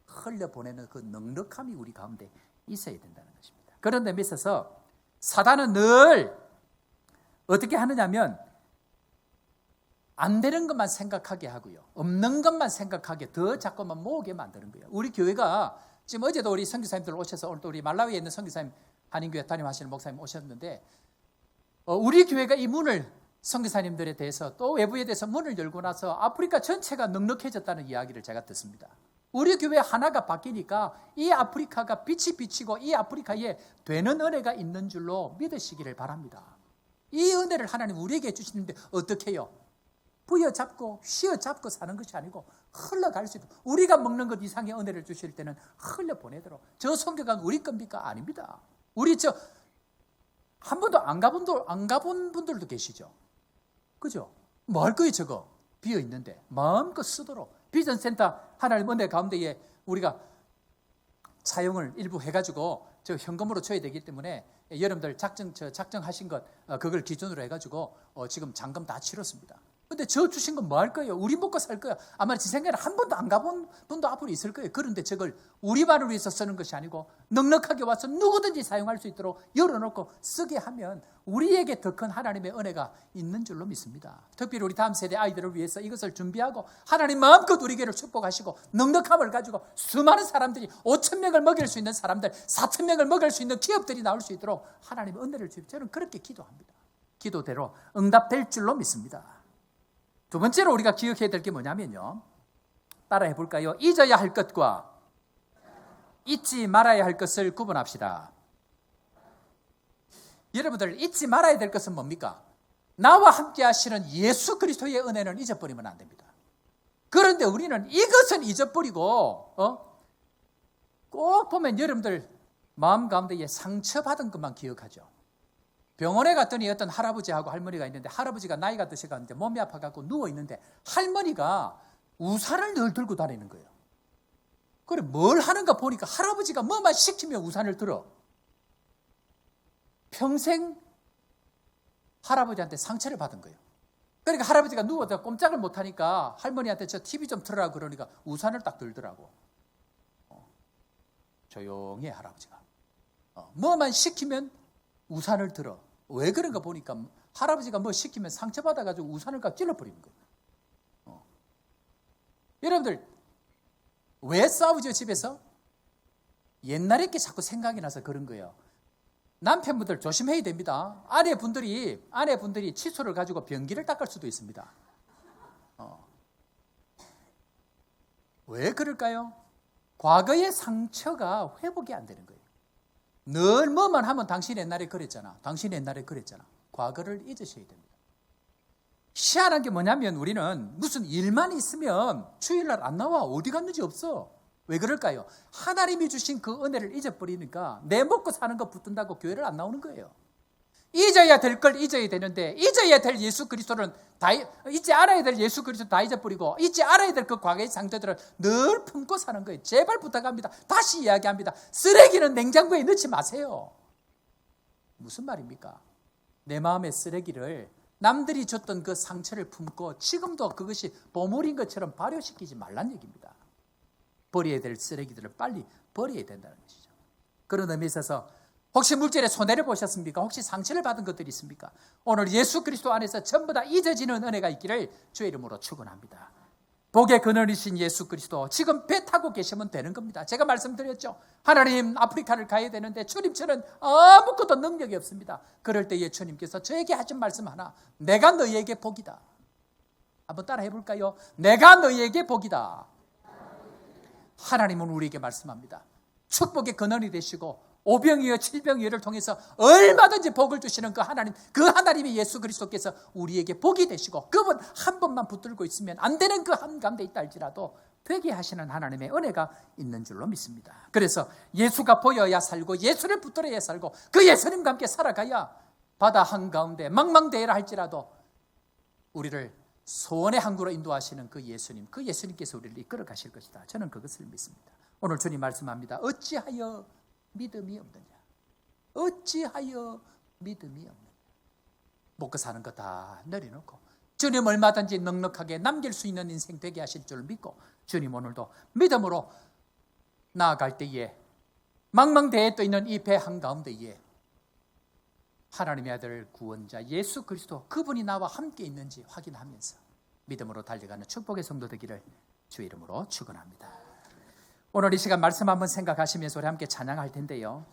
흘려보내는 그 넉넉함이 우리 가운데 있어야 된다는 것입니다. 그런 데 있어서 사단은 늘 어떻게 하느냐면 안 되는 것만 생각하게 하고요, 없는 것만 생각하게 더 자꾸만 모으게 만드는 거예요. 우리 교회가 지금 어제도 우리 선교사님들 오셔서 오늘 또 우리 말라위에 있는 선교사님, 한인교회 담임하시는 목사님 오셨는데 우리 교회가 이 문을 선교사님들에 대해서 또 외부에 대해서 문을 열고 나서 아프리카 전체가 넉넉해졌다는 이야기를 제가 듣습니다. 우리 교회 하나가 바뀌니까 이 아프리카가 빛이 비치고 이 아프리카에 되는 은혜가 있는 줄로 믿으시기를 바랍니다. 이 은혜를 하나님 우리에게 주시는데 어떻게 해요? 부여잡고 휘어잡고 사는 것이 아니고 흘러갈 수 있도록, 우리가 먹는 것 이상의 은혜를 주실 때는 흘려보내도록. 저 선교가 우리 겁니까? 아닙니다. 우리 한 번도 안 가본 분들도 계시죠. 그죠? 뭐 할 거예요 저거? 비어있는데 마음껏 쓰도록 비전센터 하나님 은혜 가운데에 우리가 차용을 일부 해가지고 저 현금으로 줘야 되기 때문에 여러분들 작정하신 것 그걸 기준으로 해가지고 지금 잔금 다 치렀습니다. 근데 저 주신 건 뭐 할 거예요? 우리 먹고 살 거야. 아마 제 생각에는 한 번도 안 가본 분도 앞으로 있을 거예요. 그런데 저걸 우리만을 위해서 쓰는 것이 아니고 넉넉하게 와서 누구든지 사용할 수 있도록 열어놓고 쓰게 하면 우리에게 더 큰 하나님의 은혜가 있는 줄로 믿습니다. 특별히 우리 다음 세대 아이들을 위해서 이것을 준비하고 하나님 마음껏 우리 교회를 축복하시고 넉넉함을 가지고 수많은 사람들이 5,000명을 먹일 수 있는 사람들, 4,000명을 먹일 수 있는 기업들이 나올 수 있도록 하나님의 은혜를 주십시오. 저는 그렇게 기도합니다. 기도대로 응답될 줄로 믿습니다. 두 번째로 우리가 기억해야 될 게 뭐냐면요, 따라해 볼까요? 잊어야 할 것과 잊지 말아야 할 것을 구분합시다. 여러분들 잊지 말아야 될 것은 뭡니까? 나와 함께 하시는 예수 그리스도의 은혜는 잊어버리면 안 됩니다. 그런데 우리는 이것은 잊어버리고 꼭 보면 여러분들 마음 가운데에 상처받은 것만 기억하죠. 병원에 갔더니 어떤 할아버지하고 할머니가 있는데 할아버지가 나이가 드셔가는데 몸이 아파갖고 누워있는데 할머니가 우산을 늘 들고 다니는 거예요. 그래 뭘 하는가 보니까 할아버지가 뭐만 시키면 우산을 들어. 평생 할아버지한테 상처를 받은 거예요. 그러니까 할아버지가 누워서 꼼짝을 못하니까 할머니한테 저 TV 좀 틀어라 그러니까 우산을 딱 들더라고. 조용히 해 할아버지가. 뭐만 시키면 우산을 들어. 왜 그런가 보니까 할아버지가 뭐 시키면 상처받아가지고 우산을 각 찔러버리는 거예요. 여러분들 왜 싸우죠 집에서? 옛날에 게 자꾸 생각이 나서 그런 거예요. 남편분들 조심해야 됩니다. 아내분들이 칫솔을 가지고 변기를 닦을 수도 있습니다. 왜 그럴까요? 과거의 상처가 회복이 안 되는 거예요. 늘 뭐만 하면 당신 옛날에 그랬잖아. 당신 옛날에 그랬잖아. 과거를 잊으셔야 됩니다. 희한한 게 뭐냐면 우리는 무슨 일만 있으면 주일날 안 나와. 어디 갔는지 없어. 왜 그럴까요? 하나님이 주신 그 은혜를 잊어버리니까 내 먹고 사는 거 붙든다고 교회를 안 나오는 거예요. 잊어야 될 걸 잊어야 되는데 잊어야 될 예수 그리스도는 잊지 않아야 될 예수 그리스도 다 잊어버리고 잊지 않아야 될 그 과거의 상처들을 늘 품고 사는 거예요. 제발 부탁합니다. 다시 이야기합니다. 쓰레기는 냉장고에 넣지 마세요. 무슨 말입니까? 내 마음의 쓰레기를 남들이 줬던 그 상처를 품고 지금도 그것이 보물인 것처럼 발효시키지 말란 얘기입니다. 버려야 될 쓰레기들을 빨리 버려야 된다는 것이죠. 그런 의미에 있어서 혹시 물질에 손해를 보셨습니까? 혹시 상처를 받은 것들이 있습니까? 오늘 예수 그리스도 안에서 전부 다 잊어지는 은혜가 있기를 주의 이름으로 축원합니다. 복의 근원이신 예수 그리스도 지금 배 타고 계시면 되는 겁니다. 제가 말씀드렸죠. 하나님 아프리카를 가야 되는데 주님 저는 아무것도 능력이 없습니다. 그럴 때에 주님께서 저에게 하신 말씀 하나, 내가 너희에게 복이다. 한번 따라 해볼까요? 내가 너희에게 복이다. 하나님은 우리에게 말씀합니다. 축복의 근원이 되시고 오병이어 칠병이어를 통해서 얼마든지 복을 주시는 그 하나님의 예수 그리스도께서 우리에게 복이 되시고 그분 한 번만 붙들고 있으면 안 되는 그 한가운데 있다 할지라도 되게 하시는 하나님의 은혜가 있는 줄로 믿습니다. 그래서 예수가 보여야 살고 예수를 붙들어야 살고 그 예수님과 함께 살아가야 바다 한가운데 망망대해라 할지라도 우리를 소원의 항구로 인도하시는 그 예수님께서 우리를 이끌어 가실 것이다. 저는 그것을 믿습니다. 오늘 주님 말씀합니다. 어찌하여 믿음이 없느냐? 어찌하여 믿음이 없느냐? 먹고 사는 거 다 내려놓고 주님 얼마든지 넉넉하게 남길 수 있는 인생 되게 하실 줄 믿고 주님 오늘도 믿음으로 나아갈 때에 망망대해에 떠 있는 이 배 한가운데에 하나님의 아들 구원자 예수 그리스도 그분이 나와 함께 있는지 확인하면서 믿음으로 달려가는 축복의 성도 되기를 주의 이름으로 축원합니다. 오늘 이 시간 말씀 한번 생각하시면서 우리 함께 찬양할 텐데요.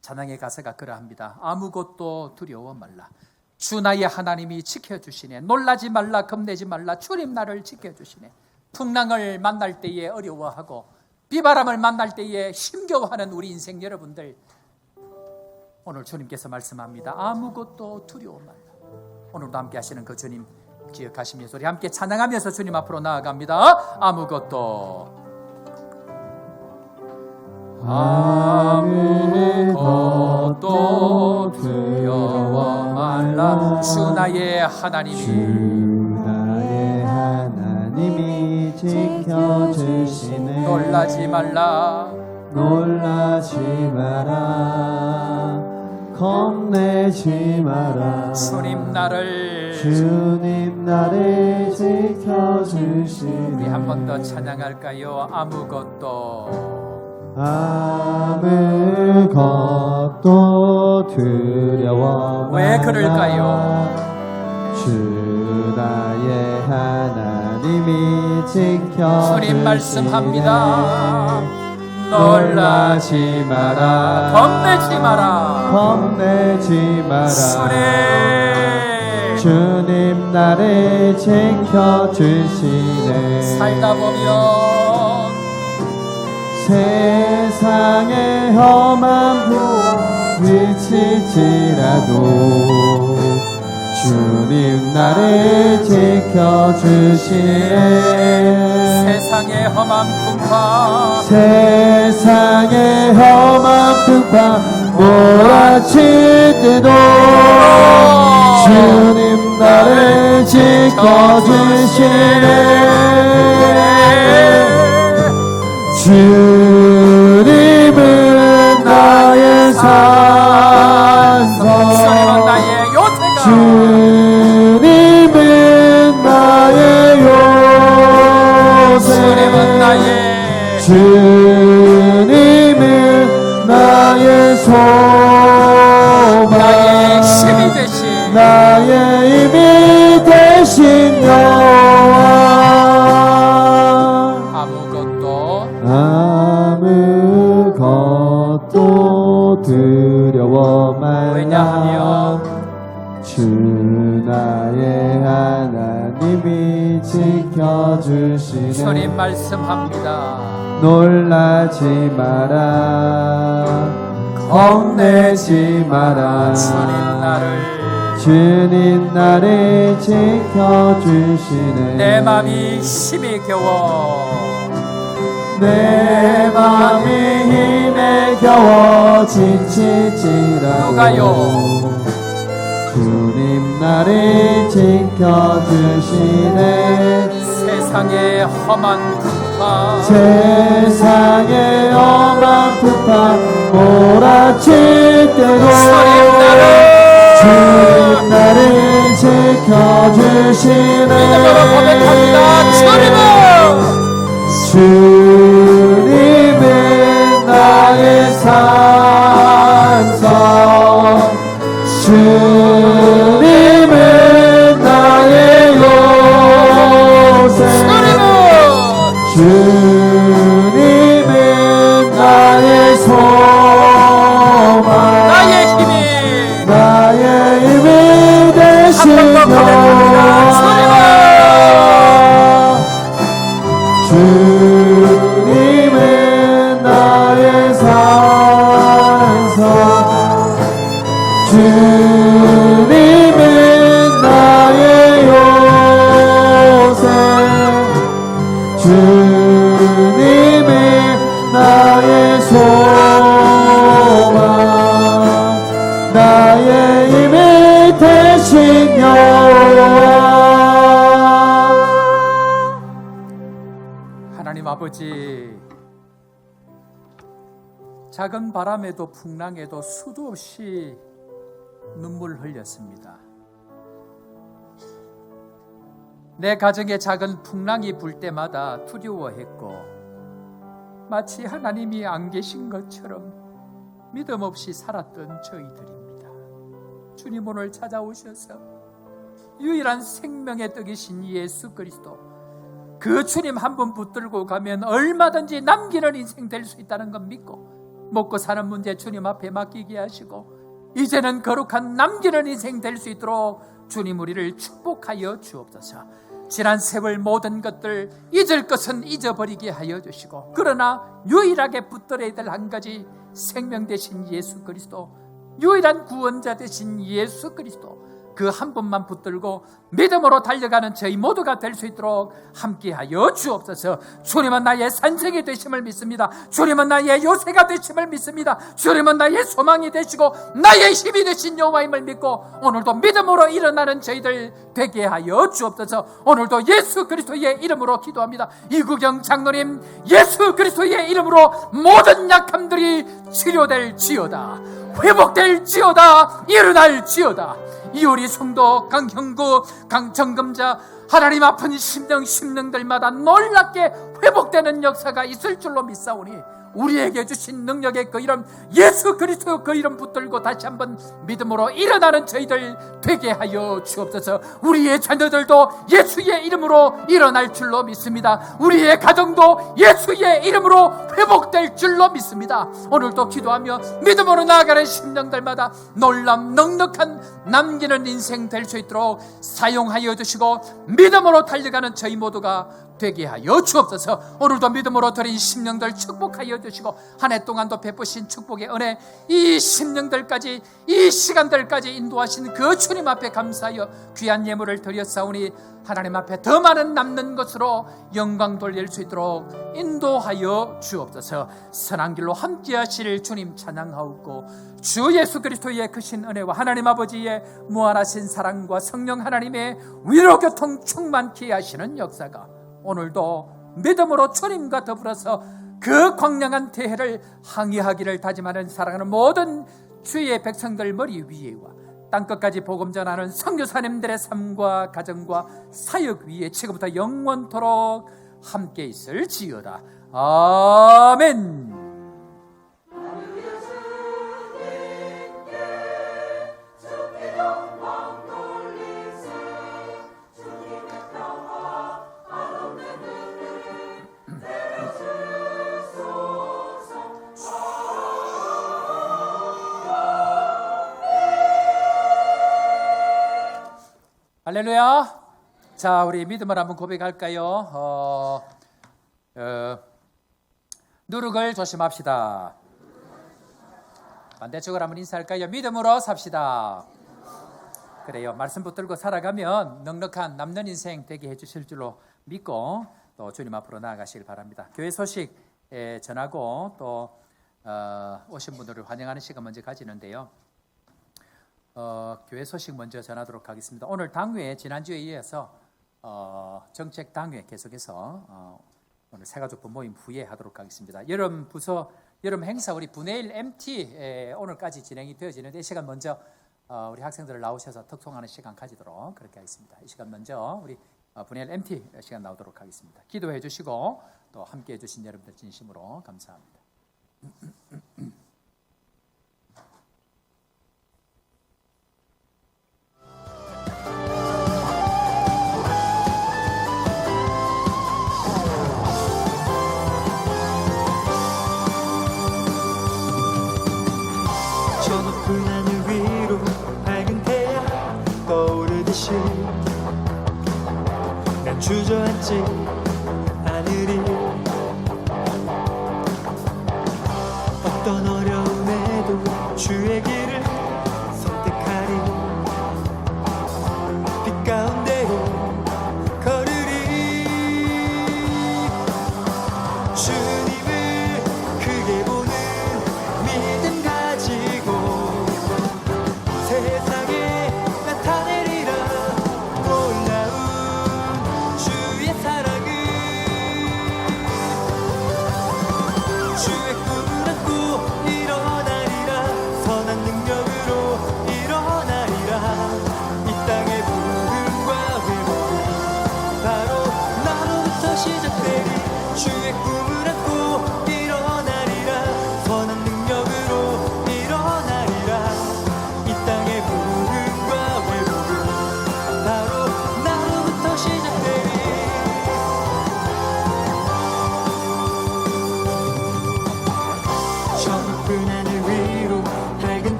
찬양의 가사가 그러합니다. 아무것도 두려워 말라. 주 나의 하나님이 지켜주시네. 놀라지 말라, 겁내지 말라. 주님 나를 지켜주시네. 풍랑을 만날 때에 어려워하고 비바람을 만날 때에 힘겨워하는 우리 인생 여러분들, 오늘 주님께서 말씀합니다. 아무것도 두려워 말라. 오늘도 함께 하시는 그 주님 기억하시면서 우리 함께 찬양하면서 주님 앞으로 나아갑니다. 아무것도 두려워 말라. 주 나의 하나님이 지켜주시네. 놀라지 말라. 놀라지 마라. 겁내지 마라. 주님 나를 지켜주시네. 우리 한 번 더 찬양할까요? 아무것도 두려워 말라. 왜 그럴까요? 주 나의 하나님이 지켜주시네. 주님 말씀합니다. 놀라지 마라. 겁내지 마라. 주님 나를 지켜주시네. 살다 보면 세상의 험한 부딪힐지라도 주님 나를 지켜주시네. 세상의 험한 풍파 몰아칠 때도 주님 나를 지켜주시네. 주님은 나의 산성, 주님은 나의 요새, 주님은 나의 소망, 나의 힘이 되신 여호와. 아무것도 두려워 말라. 왜냐하면 주 나의 하나님이 지켜주시네. 주님 말씀합니다. 놀라지 마라. 겁내지 마라. 주님 나를 지켜주시네. 내 맘이 힘이 겨워 내 맘이 힘에 겨워 지칠지라도 누가요? 주님 나를 지켜주시네. 세상의 험한 풍파 몰아칠 때도 주님 나를 지켜주시네. 주님은 나의 산성, 주님은 나의 요새, 주님은 나의 소망, 나의 힘이 되신 여호와. 하나님 아버지, 작은 바람에도 풍랑에도 수도 없이 눈물 흘렸습니다. 내 가정에 작은 풍랑이 불 때마다 두려워했고 마치 하나님이 안 계신 것처럼 믿음 없이 살았던 저희들입니다. 주님 오늘 찾아오셔서 유일한 생명의 떡이신 예수 그리스도, 그 주님 한 분 붙들고 가면 얼마든지 남기는 인생 될 수 있다는 것 믿고 먹고 사는 문제 주님 앞에 맡기게 하시고 이제는 거룩한 남기는 인생 될 수 있도록 주님 우리를 축복하여 주옵소서. 지난 세월 모든 것들 잊을 것은 잊어버리게 하여 주시고, 그러나 유일하게 붙들어야 될 한 가지, 생명 되신 예수 그리스도, 유일한 구원자 되신 예수 그리스도, 그 한 분만 붙들고 믿음으로 달려가는 저희 모두가 될 수 있도록 함께하여 주옵소서. 주님은 나의 산성이 되심을 믿습니다. 주님은 나의 요새가 되심을 믿습니다. 주님은 나의 소망이 되시고 나의 힘이 되신 여호와임을 믿고 오늘도 믿음으로 일어나는 저희들 되게 하여 주옵소서. 오늘도 예수 그리스도의 이름으로 기도합니다. 이구경 장로님, 예수 그리스도의 이름으로 모든 약함들이 치료될지어다, 회복될지어다, 일어날지어다. 이효리 성도, 강형구, 강정금자, 하나님 아픈 심령들마다 놀랍게 회복되는 역사가 있을 줄로 믿사오니 우리에게 주신 능력의 그 이름, 예수 그리스도 그 이름 붙들고 다시 한번 믿음으로 일어나는 저희들 되게 하여 주옵소서. 우리의 자녀들도 예수의 이름으로 일어날 줄로 믿습니다. 우리의 가정도 예수의 이름으로 회복될 줄로 믿습니다. 오늘도 기도하며 믿음으로 나아가는 심령들마다 놀람 넉넉한 남기는 인생 될 수 있도록 사용하여 주시고 믿음으로 달려가는 저희 모두가 되게 하여 주옵소서. 오늘도 믿음으로 드린 심령들 축복하여 주시고 한 해 동안도 베푸신 축복의 은혜, 이 심령들까지, 이 시간들까지 인도하신 그 주님 앞에 감사하여 귀한 예물을 드렸사오니 하나님 앞에 더 많은 남는 것으로 영광 돌릴 수 있도록 인도하여 주옵소서. 선한 길로 함께 하실 주님 찬양하옵고 주 예수 그리스도의 크신 은혜와 하나님 아버지의 무한하신 사랑과 성령 하나님의 위로교통 충만케 하시는 역사가 오늘도 믿음으로 주님과 더불어서 그 광량한 대해를 항해하기를 다짐하는 사랑하는 모든 주의 백성들 머리 위에와 땅끝까지 복음 전하는 선교사님들의 삶과 가정과 사역 위에 지금부터 영원토록 함께 있을지어다. 아멘. 할렐루야. 자, 우리 믿음을 한번 고백할까요? 누룩을 조심합시다. 반대쪽으로 한번 인사할까요? 믿음으로 삽시다. 그래요. 말씀 붙들고 살아가면 넉넉한 남는 인생 되게 해주실 줄로 믿고 또 주님 앞으로 나아가시길 바랍니다. 교회 소식 전하고 또 오신 분들을 환영하는 시간 먼저 가지는데요. 교회 소식 먼저 전하도록 하겠습니다. 오늘 당회, 지난주에 이어서 정책 당회 계속해서 오늘 새가족부 모임 후에 하도록 하겠습니다. 여름 부서, 여름 행사 우리 분해일 MT 오늘까지 진행이 되어지는데 이 시간 먼저 우리 학생들 나오셔서 특송하는 시간 가지도록 그렇게 하겠습니다. 이 시간 먼저 우리 분해일 MT 시간 나오도록 하겠습니다. 기도해 주시고 또 함께 해주신 여러분들 진심으로 감사합니다. 저 높은 하늘 위로 밝은 태양 떠오르듯이 난 주저앉지 않으리. 어떤 어려움에도 주의 길을 선택하리. 빛 가운데로 걸으리. 주님을 크게 보는 믿음 가지고 세상에 나타내리.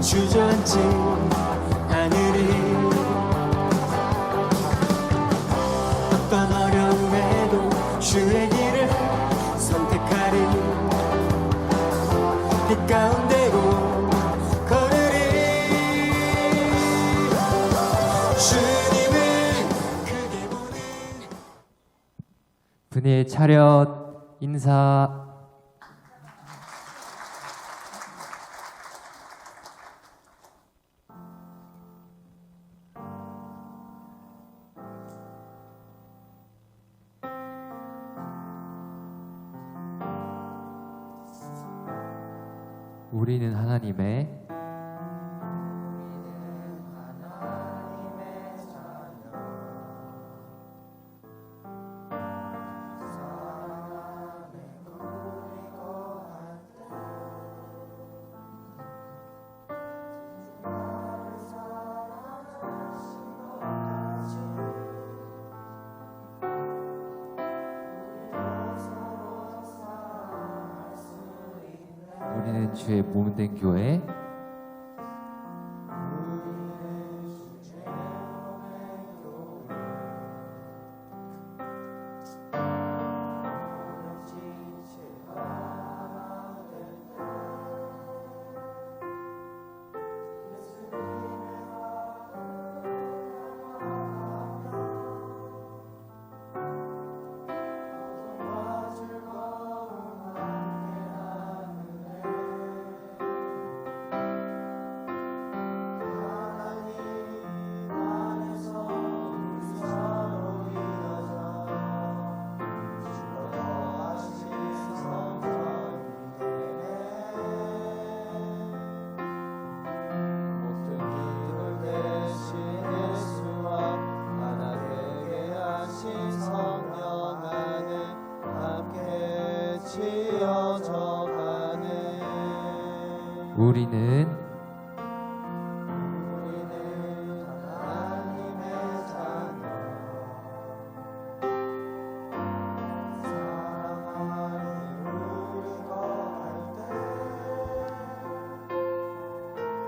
주저앉지 않으리. 어떤 어려움에도 주의 길을 선택하리. 빛 가운데로 걸으리. 주님을 크게 보는 분의 차렷 인사. 우리는 하나님의 우리는 주의 몸된 교회. 우리는 하나님의 자녀 사랑하는 우리 거할 때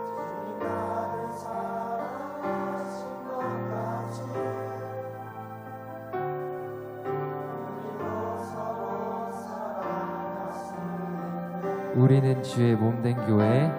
주님 나를 사랑하신 것 같이 우리도 서로 사랑할 수 있네. 우리는 주의 몸된 교회.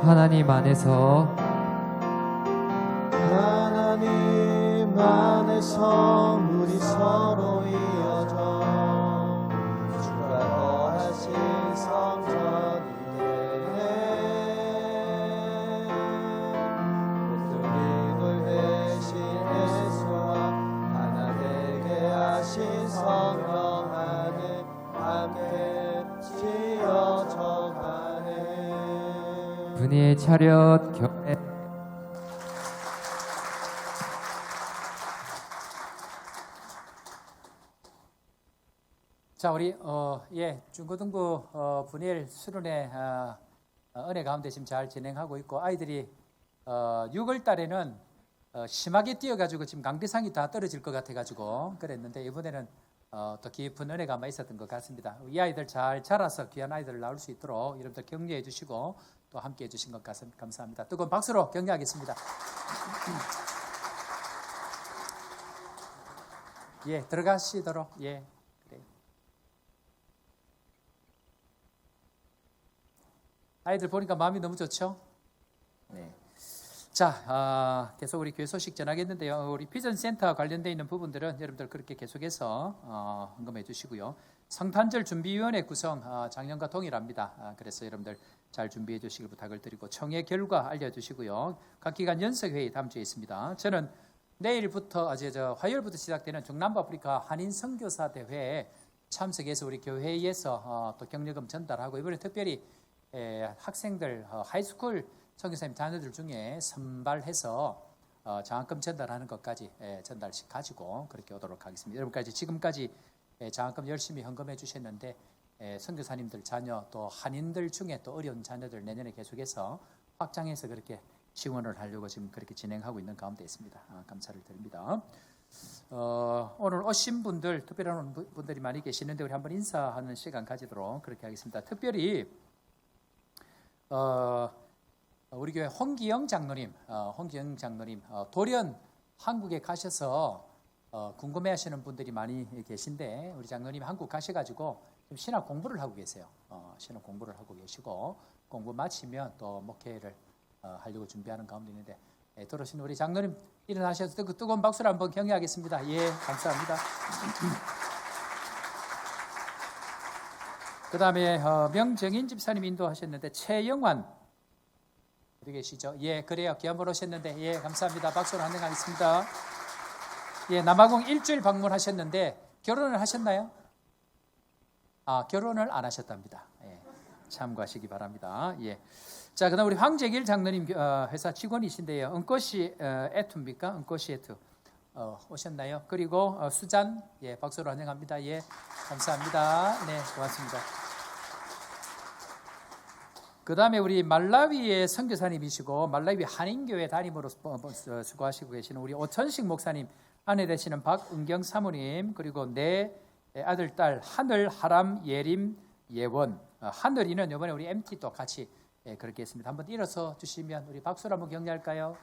하나님 안에서 하나님 안에서 우리 서로 이어져 주가 거하신 성전이 되네. 모퉁이돌 대신 예수와 하나 되게 하신 성령 안에 함께 지어져 가네. 분의 차렷 교회. 자, 우리 중고등부 분일 수련회 은혜 가운데 지금 잘 진행하고 있고, 아이들이 6월 달에는 심하게 뛰어가지고 지금 강대상이 다 떨어질 것 같아가지고 그랬는데, 이번에는 더 깊은 은혜가 있었던 것 같습니다. 이 아이들 잘 자라서 귀한 아이들을 낳을 수 있도록 여러분들 격려해 주시고 또 함께 해 주신 것 같습니다. 감사합니다. 뜨거운 박수로 격려하겠습니다. 예, 들어가시도록. 예, 그래요. 아이들 보니까 마음이 너무 좋죠? 네. 자, 계속 우리 교회 소식 전하겠는데요. 우리 비전 센터 관련되어 있는 부분들은 여러분들 그렇게 계속해서 언급해 주시고요. 성탄절 준비위원회 구성 작년과 동일합니다. 그래서 여러분들 잘 준비해 주시길 부탁을 드리고 청회 결과 알려주시고요. 각 기관 연석회의 다음 주에 있습니다. 저는 내일부터 화요일부터 시작되는 중남부아프리카 한인 선교사 대회에 참석해서 우리 교회에서 또 격려금 전달하고 이번에 특별히 학생들 하이스쿨 선교사님 자녀들 중에 선발해서 장학금 전달하는 것까지 전달식 가지고 그렇게 오도록 하겠습니다. 여러분까지 지금까지 장학금 열심히 헌금해 주셨는데 선교사님들 자녀 또 한인들 중에 또 어려운 자녀들 내년에 계속해서 확장해서 그렇게 지원을 하려고 지금 그렇게 진행하고 있는 가운데 있습니다. 감사를 드립니다. 오늘 오신 분들 특별한 분들이 많이 계시는데 우리 한번 인사하는 시간 가지도록 그렇게 하겠습니다. 특별히 우리 교회 홍기영 장로님 돌연 한국에 가셔서 궁금해하시는 분들이 많이 계신데 우리 장로님 한국 가셔가지고 신학 공부를 하고 계세요. 신학 공부를 하고 계시고 공부 마치면 또 목회를 하려고 준비하는 가운데 있는데 들어오신 우리 장로님 일어나셔서 그 뜨거운 박수를 한번 격려하겠습니다. 예, 감사합니다. 그 다음에 명정인 집사님 인도하셨는데 최영환 어디 계시죠? 예, 그래요. 귀한분 오셨는데 예, 감사합니다. 박수로 환영하겠습니다. 예, 남아공 일주일 방문하셨는데 결혼을 하셨나요? 결혼을 안 하셨답니다. 예, 참고하시기 바랍니다. 예. 자, 그다음 우리 황재길 장로님 회사 직원이신데요. 은꽃이 애투입니까? 은꽃이 애투 오셨나요? 그리고 수잔 예, 박수로 환영합니다. 예, 감사합니다. 네, 고맙습니다. 그 다음에 우리 말라위의 선교사님이시고 말라위 한인교회 담임으로 수고하시고 계시는 우리 오천식 목사님 아내 되시는 박은경 사모님 그리고 내 아들 딸 하늘 하람 예림 예원 하늘이는 이번에 우리 MT 또 같이 그렇게 했습니다. 한번 일어서 주시면 우리 박수로 한번 격려할까요?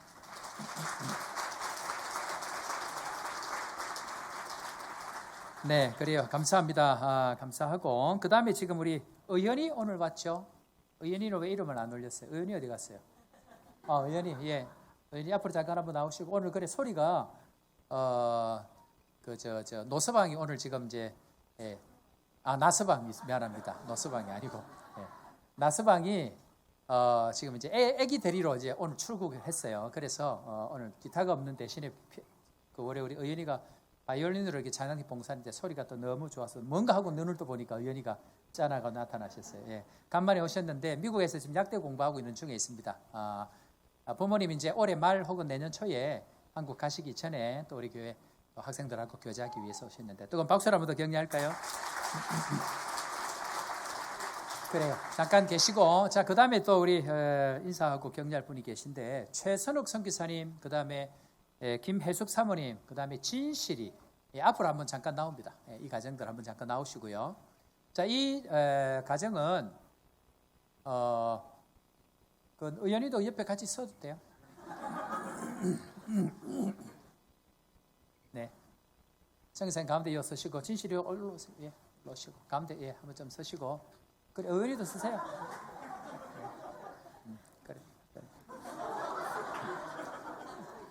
네, 그래요. 감사합니다. 감사하고 그 다음에 지금 우리 의연이 오늘 왔죠? 의연이는 왜 이름을 안 올렸어요? 의연이 어디 갔어요? 의연이 예, 의연이 앞으로 잠깐 한번 나오시고 오늘 그래 소리가 노서방이 오늘 지금 이제 나서방 미안합니다. 노서방이 아니고 나서방이 지금 이제 애기 데리러 이제 오늘 출국했어요. 그래서 오늘 기타가 없는 대신에 그 올해 우리 의연이가 바이올린으로 이렇게 찬양이 봉사하는데 소리가 또 너무 좋아서 뭔가 하고 눈을 또 보니까 의연이가 짠하고 나타나셨어요. 예. 간만에 오셨는데 미국에서 지금 약대 공부하고 있는 중에 있습니다. 부모님 이제 올해 말 혹은 내년 초에 한국 가시기 전에 또 우리 교회 학생들하고 교제하기 위해서 오셨는데 뜨거운 박수를 한번 더 격려할까요? 그래요. 잠깐 계시고 자 그다음에 또 우리 인사하고 격려할 분이 계신데 최선욱 선교사님 그다음에 김혜숙 사모님 그다음에 진실이 앞으로 한번 잠깐 나옵니다. 이 가정들 한번 잠깐 나오시고요. 자, 이 가정은 그 의연이도 옆에 같이 서도 돼요. 네, 선교사님 가운데 이어 서시고 진실이 올라오세요. 예, 올라오시고 가운데 예 한번 좀 서시고 그래 의연이도 서세요. 그래.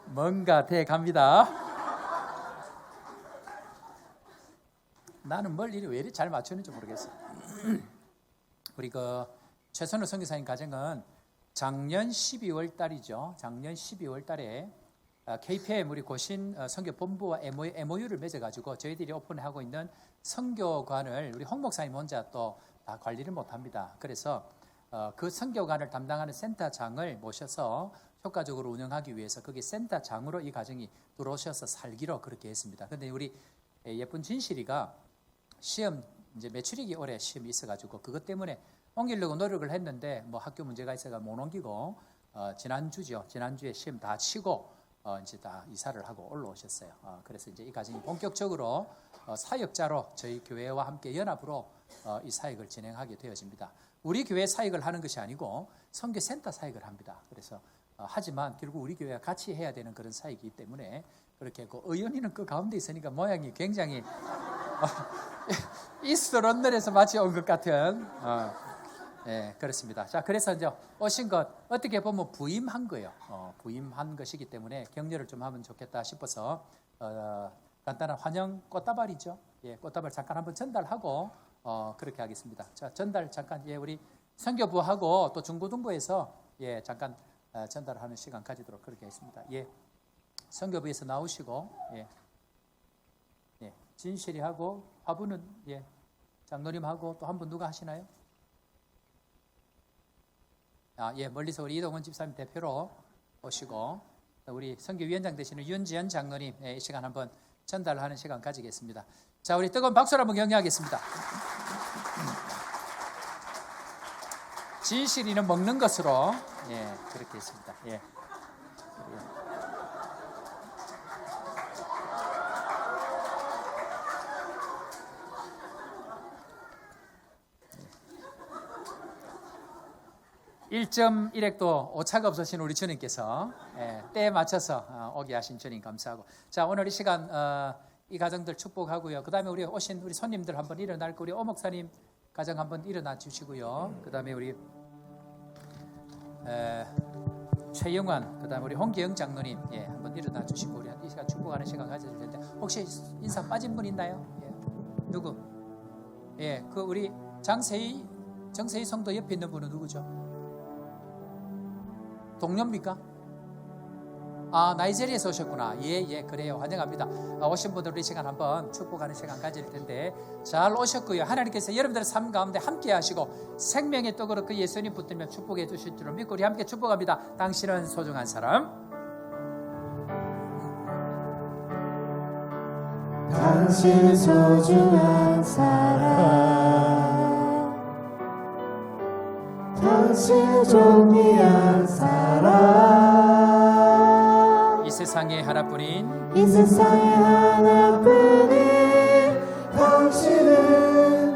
뭔가 돼 갑니다. 나는 뭘 이리 왜 이리 잘 맞추는지 모르겠어요. 우리 그 최선우 선교사님 가정은 작년 12월 달이죠. 작년 12월 달에 KPM 우리 고신 선교본부와 MOU를 맺어가지고 저희들이 오픈하고 있는 선교관을 우리 홍 목사님 혼자 또 다 관리를 못합니다. 그래서 그 선교관을 담당하는 센터장을 모셔서 효과적으로 운영하기 위해서 거기 센터장으로 이 가정이 들어오셔서 살기로 그렇게 했습니다. 그런데 우리 예쁜 진실이가 시험 이제 매출익이 올해 시험이 있어가지고 그것 때문에 옮기려고 노력을 했는데 뭐 학교 문제가 있어가 못 옮기고 지난주에 시험 다 치고 이제 다 이사를 하고 올라오셨어요. 그래서 이제 이 가정이 본격적으로 사역자로 저희 교회와 함께 연합으로 이 사역을 진행하게 되어집니다. 우리 교회 사역을 하는 것이 아니고 선교센터 사역을 합니다. 그래서 하지만 결국 우리 교회가 같이 해야 되는 그런 사역이기 때문에 그렇게 했고 의원이는 그 가운데 있으니까 모양이 굉장히 이스트 런던에서 마치 온 것 같은 예, 그렇습니다. 자, 그래서 이제 오신 것 어떻게 보면 부임한 거예요. 부임한 것이기 때문에 격려를 좀 하면 좋겠다 싶어서 간단한 환영 꽃다발이죠. 예, 꽃다발 잠깐 한번 전달하고 그렇게 하겠습니다. 자, 전달 잠깐 예, 우리 선교부하고 또 중고등부에서 예, 잠깐 전달하는 시간 가지도록 그렇게 하겠습니다. 예, 선교부에서 나오시고 예, 예, 진실이 하고 화부는 예, 장로님하고 또 한 분 누가 하시나요? 예, 멀리서 우리 이동원 집사님 대표로 오시고 우리 선교위원장 되시는 윤지연 장로님 이 시간 한번 전달하는 시간 가지겠습니다. 자, 우리 뜨거운 박수로 한번 격려하겠습니다. 진실이는 먹는 것으로 예, 그렇게 했습니다. 예. 예. 1.1핵도 오차가 없으신 우리 주님께서 때에 맞춰서 오게 하신 주님 감사하고, 자, 오늘 이 시간 이 가정들 축복하고요. 그 다음에 우리 오신 우리 손님들 한번 일어날 거, 우리 오 목사님 가정 한번 일어나 주시고요. 그 다음에 우리 최영환, 그 다음에 우리 홍기영 장로님 예, 한번 일어나 주시고 우리 이 시간 축복하는 시간 가져줄 텐데, 혹시 인사 빠진 분 있나요? 예. 누구? 예, 그 우리 정세희 성도 옆에 있는 분은 누구죠? 동료입니까? 나이지리아에서 오셨구나. 예, 그래요. 환영합니다. 오신 분들 이 시간 한번 축복하는 시간 가질 텐데 잘 오셨고요. 하나님께서 여러분들의 삶 가운데 함께 하시고 생명의 떡으로 그 예수님 붙들며 축복해 주실 줄을 믿고 우리 함께 축복합니다. 당신은 소중한 사람. 당신은 소중한 사람, 당신은 존귀한 사람, 이 세상에 하나뿐인 이 세상에 하나뿐인 당신은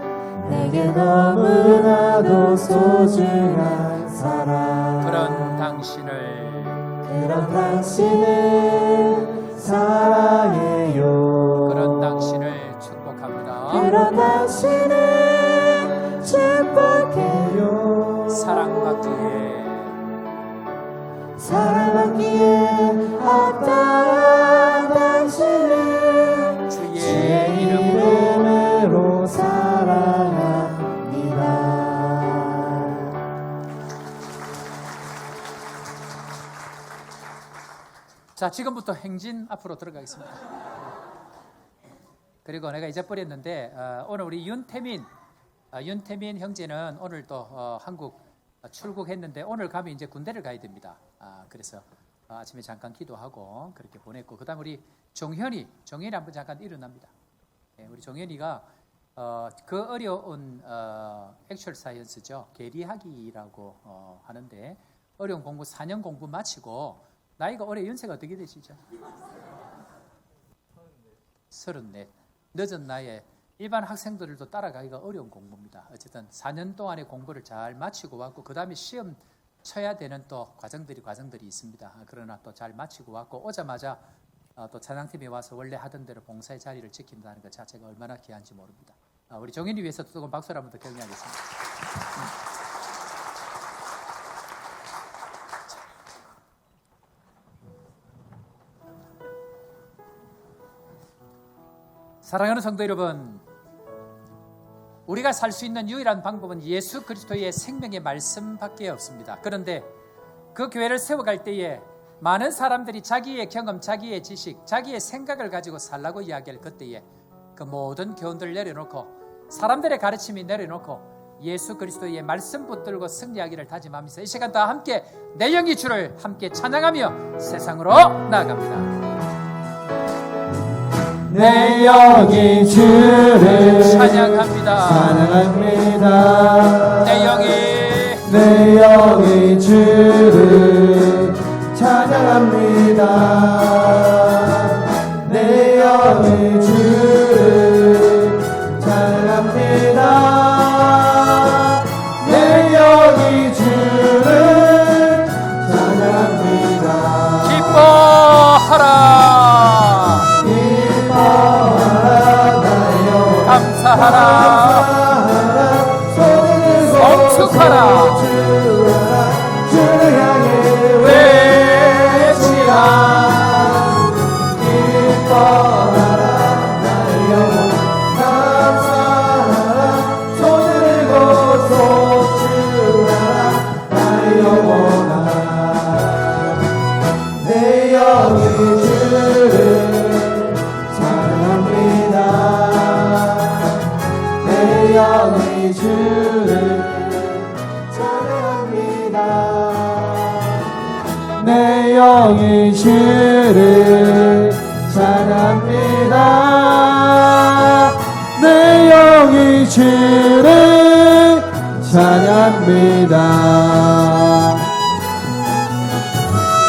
내게 너무나도 소중한 사람. 그런 당신을 사랑해요. 그런 당신을 축복합니다. 그런 당신을 축복해요. 사랑받기에 합당한 당신을 주의 이름으로 사랑합니다. 자, 지금부터 행진 앞으로 들어가겠습니다. 그리고 내가 잊어버렸는데 오늘 우리 윤태민 형제는 오늘 또 한국 출국했는데 오늘 가면 이제 군대를 가야 됩니다. 그래서 아침에 잠깐 기도하고 그렇게 보냈고, 그다음 우리 종현이 한번 잠깐 일어납니다. 예, 우리 종현이가 그 어려운 액츄얼 사이언스죠, 계리학이라고 하는데 어려운 공부 4년 공부 마치고 나이가 올해 연세가 어떻게 되시죠? 34. 늦은 나이에 일반 학생들도 따라가기가 어려운 공부입니다. 어쨌든 4년 동안의 공부를 잘 마치고 왔고, 그 다음에 시험 쳐야 되는 또 과정들이 있습니다. 그러나 또 잘 마치고 왔고, 오자마자 또 찬양팀에 와서 원래 하던 대로 봉사의 자리를 지킨다는 것 자체가 얼마나 귀한지 모릅니다. 우리 종현이 위해서 뜨거운 박수를 한번 더 격려하겠습니다. 사랑하는 성도 여러분, 우리가 살 수 있는 유일한 방법은 예수 그리스도의 생명의 말씀밖에 없습니다. 그런데 그 교회를 세워갈 때에 많은 사람들이 자기의 경험, 자기의 지식, 자기의 생각을 가지고 살라고 이야기할 그때에 그 모든 교훈들을 내려놓고 사람들의 가르침이 내려놓고 예수 그리스도의 말씀 붙들고 승리하기를 다짐하면서 이 시간 다 함께 내 영이 주를 함께 찬양하며 세상으로 나아갑니다. 내 영이 주를 찬양합니다. 내 영이 주를 찬양합니다. 내 영이 주를 찬양합니다. 내 영이 주를 찬양합니다. 기뻐하라. 감사하라. 성숙하라. 영이 주를 찬양합니다. 내 영이 주를 찬양합니다.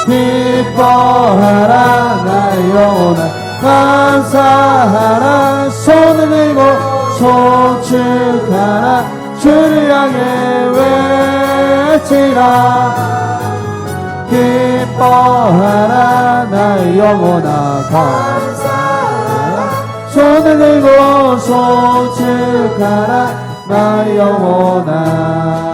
기뻐하라 나의 영혼아 감사하라 손을 들고 송축하라 주를 향해 외치라 기뻐하라 나의 영혼아 감사하라 손을 들고 송축하라 나의 영혼아